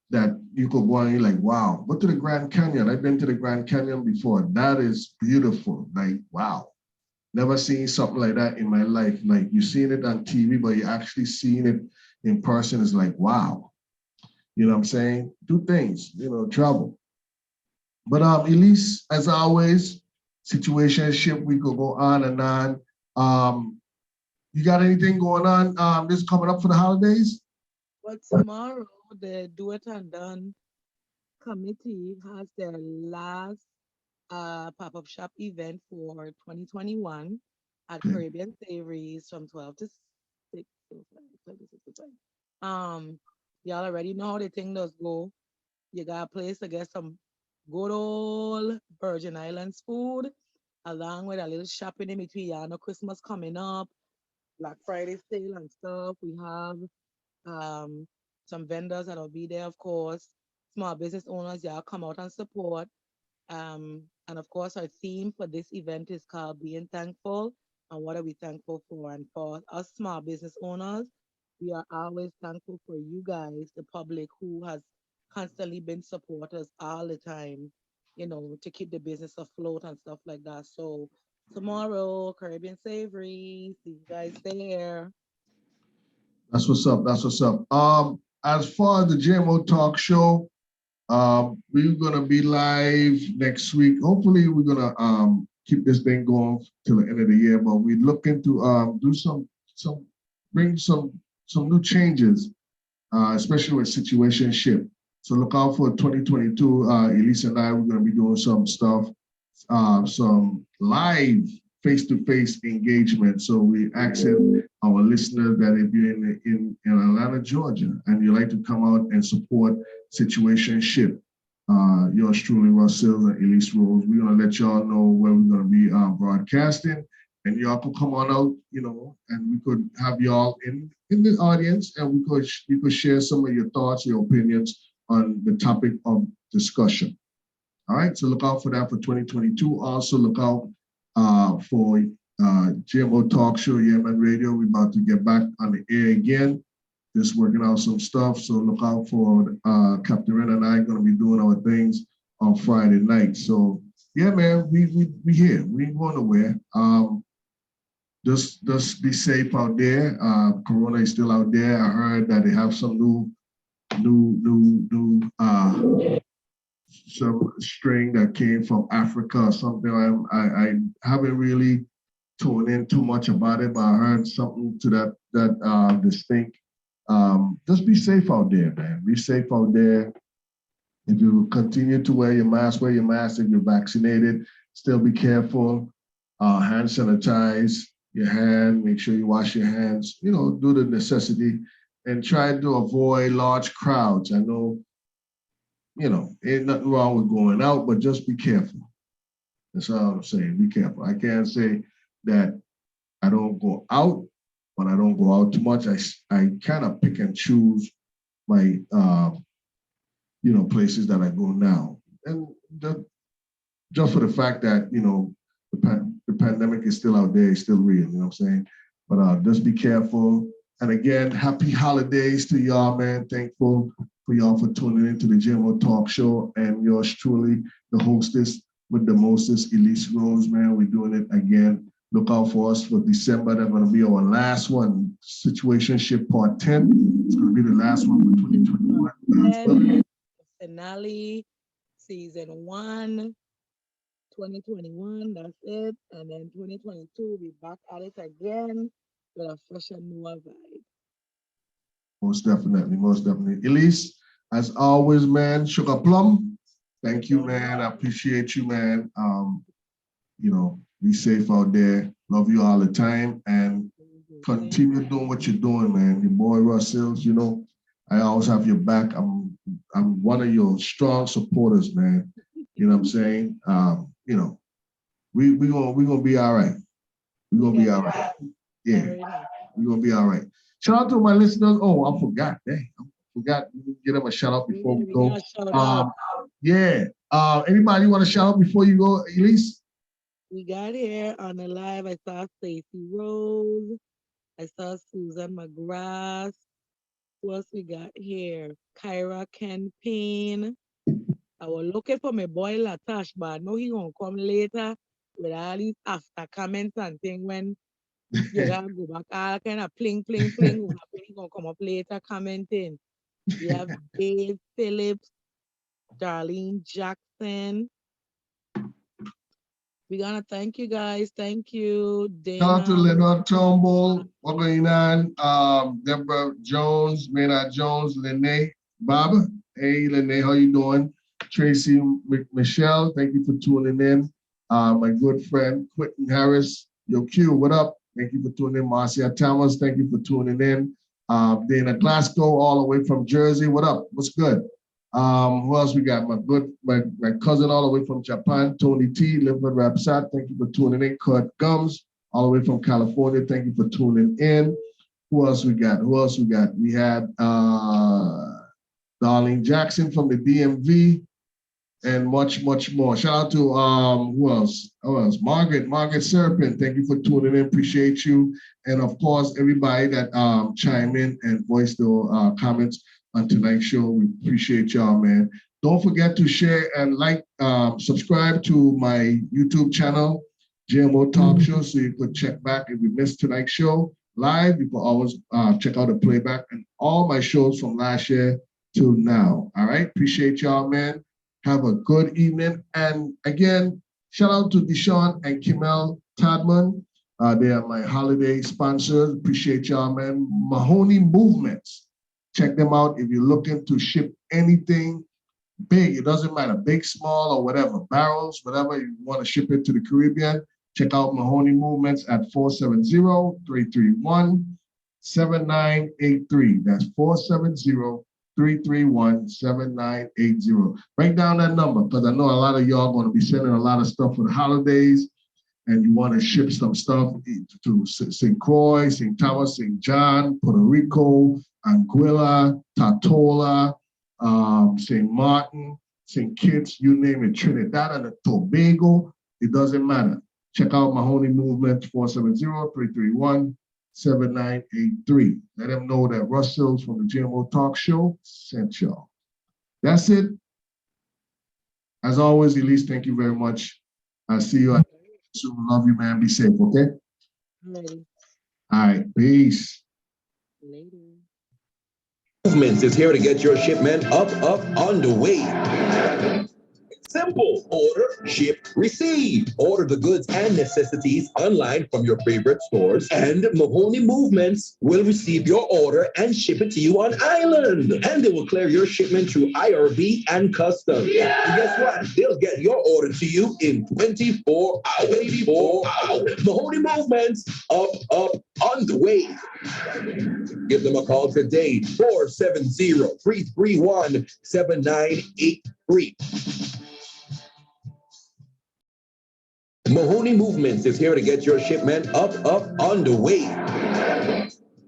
that you could go and you're like, wow, go to the Grand Canyon. I've been to the Grand Canyon before. That is beautiful. Like, wow. Never seen something like that in my life. Like you've seen it on TV, but you actually seeing it in person is like, wow. You know what I'm saying? Do things, you know, travel. But Elise, as always, situationship, we could go on and on. You got anything going on this coming up for the holidays? But tomorrow, the Do It and Done committee has their last pop-up shop event for 2021 at Okay. Caribbean Savories from 12 to 6. Um, y'all already know how the thing does go. You got a place to get some good old Virgin Islands food, along with a little shopping in between. Y'all know Christmas coming up, Black Friday sale and stuff. We have um, some vendors that'll be there, of course. Small business owners, y'all come out and support. And of course, our theme for this event is called Being Thankful. And what are we thankful for? And for us small business owners, we are always thankful for you guys, the public, who has constantly been supporters all the time, you know, to keep the business afloat and stuff like that. So tomorrow, Caribbean Savory, see you guys there. That's what's up. That's what's up. As far as the JMO talk show, we're gonna be live next week. Hopefully, we're gonna keep this thing going till the end of the year. But we're looking to do some bring some new changes, especially with situationship. So look out for 2022. Elise and I, we're gonna be doing some stuff, some live face-to-face engagement. So we ask our listeners that if you're in Atlanta, Georgia, and you like to come out and support Situationship, yours truly, Russell and Elise Rose, we're gonna let y'all know where we're gonna be broadcasting, and y'all could come on out, you know, and we could have y'all in the audience, and we could share some of your thoughts, your opinions on the topic of discussion. All right, so look out for that for 2022. Also look out for JMO Talk Show, Yemen Radio. We're about to get back on the air again, just working out some stuff. So look out for Captain Ren and I going to be doing our things on Friday night. So yeah, man, we here. We ain't going nowhere. Just be safe out there. Corona is still out there. I heard that they have some new some string that came from Africa or something. I haven't really tuned in too much about it, but I heard something to that distinct. Just be safe out there, man. Be safe out there. If you continue to wear your mask, wear your mask. If you're vaccinated, still be careful. Hand sanitize your hand. Make sure you wash your hands. You know, do the necessity, and try to avoid large crowds. I know, you know, ain't nothing wrong with going out, but just be careful. That's all I'm saying. Be careful. I can't say that I don't go out, but I don't go out too much. I kind of pick and choose my, you know, places that I go now. And just for the fact that, you know, the pandemic is still out there, it's still real, you know what I'm saying? But just be careful. And again, happy holidays to y'all, man. Thankful for y'all for tuning into the JMO Talk Show, and yours truly, the hostess with the mostest, Elise Rose, man. We're doing it again. Look out for us for December. That's going to be our last one, Situationship Part 10. It's going to be the last one for 2021. Finale, season 1, 2021, that's it. And then 2022, we back at it again with a fresh and newer vibe. Most definitely, most definitely. Elise, as always, man, sugar plum. Thank you, man. I appreciate you, man. You know, be safe out there. Love you all the time, and continue doing what you're doing, man. Your boy Russell's, you know, I always have your back. I'm one of your strong supporters, man. You know what I'm saying? You know, we gonna be all right. We're gonna be all right. Yeah, we're gonna be all right. Shout out to my listeners. Oh, I forgot. Dang, I forgot. Give them a shout out before we go. Yeah. Anybody want to shout out before you go, Elise? We got here on the live. I saw Stacey Rose. I saw Susan McGrath. Who else we got here? Kyra Campaign. I was looking for my boy Latash, but I know he gonna come later with all these after comments and things when you gotta go back. All kind of pling. He gonna come up later commenting. We have Dave Phillips, Darlene Jackson. We're gonna thank you guys. Thank you, Dana. Shout out to Leonard Trumbull, what's going on? Deborah Jones, Maynard Jones, Lene, Bob. Hey, Lene, how you doing? Tracy Michelle, thank you for tuning in. My good friend, Quentin Harris. Yo, Q, what up? Thank you for tuning in. Marcia Thomas, thank you for tuning in. Dana Glasgow, all the way from Jersey. What up? What's good? Who else we got? My cousin all the way from Japan, Tony T, Linford Rapsat, thank you for tuning in. Kurt Gums, all the way from California, thank you for tuning in. Who else we got? We had Darlene Jackson from the DMV, and much more. Shout out to who else? Margaret Serpent, thank you for tuning in, appreciate you. And of course, everybody that chime in and voice their comments on tonight's show. We appreciate y'all, man. Don't forget to share and like, subscribe to my YouTube channel, JMO Talk Show, so you could check back if you missed tonight's show live. You can always check out the playback and all my shows from last year to now. All right, appreciate y'all, man. Have a good evening. And again, shout out to Deshaun and Kimel Tadman. They are my holiday sponsors. Appreciate y'all, man. Mahoney Movements. Check them out if you're looking to ship anything big. It doesn't matter, big, small, or whatever, barrels, whatever you want to ship it to the Caribbean. Check out Mahoney Movements at 470-331-7983. That's 470-331-7980. Write down that number because I know a lot of y'all are going to be sending a lot of stuff for the holidays and you want to ship some stuff to St. Croix, St. Thomas, St. John, Puerto Rico, Anguilla, Tortola, St. Martin, St. Kitts, you name it, Trinidad and Tobago, it doesn't matter. Check out Mahoney Movement, 470-331-7983. Let them know that Russell's from the JMO Talk Show sent y'all. That's it. As always, Elise, thank you very much. I'll see you soon. Love you, man. Be safe, okay? Ready. All right, peace. Later. Movements is here to get your shipment up, on the way. Simple. Order, ship, receive. Order the goods and necessities online from your favorite stores, and Mahoney Movements will receive your order and ship it to you on island. And they will clear your shipment through IRB and customs. Yeah! And guess what? They'll get your order to you in 24 hours. Mahoney Movements, up, on the way. Give them a call today, 470-331-7983. Mahoney Movements is here to get your shipment up, on the way.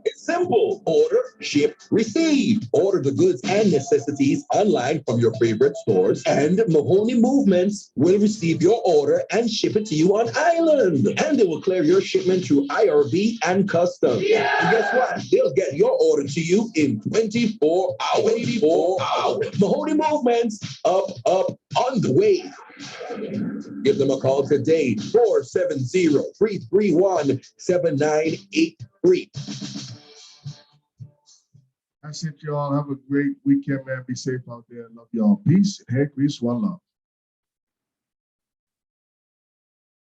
It's simple. Order, ship, receive. Order the goods and necessities online from your favorite stores, and Mahoney Movements will receive your order and ship it to you on island. And they will clear your shipment through IRB and customs. Yeah! And guess what? They'll get your order to you in 24 hours. Mahoney Movements, up, on the way. Give them a call today, 470-331-7983. That's it, y'all. Have a great weekend, man. Be safe out there. Love y'all. Peace. Hey, peace. One love.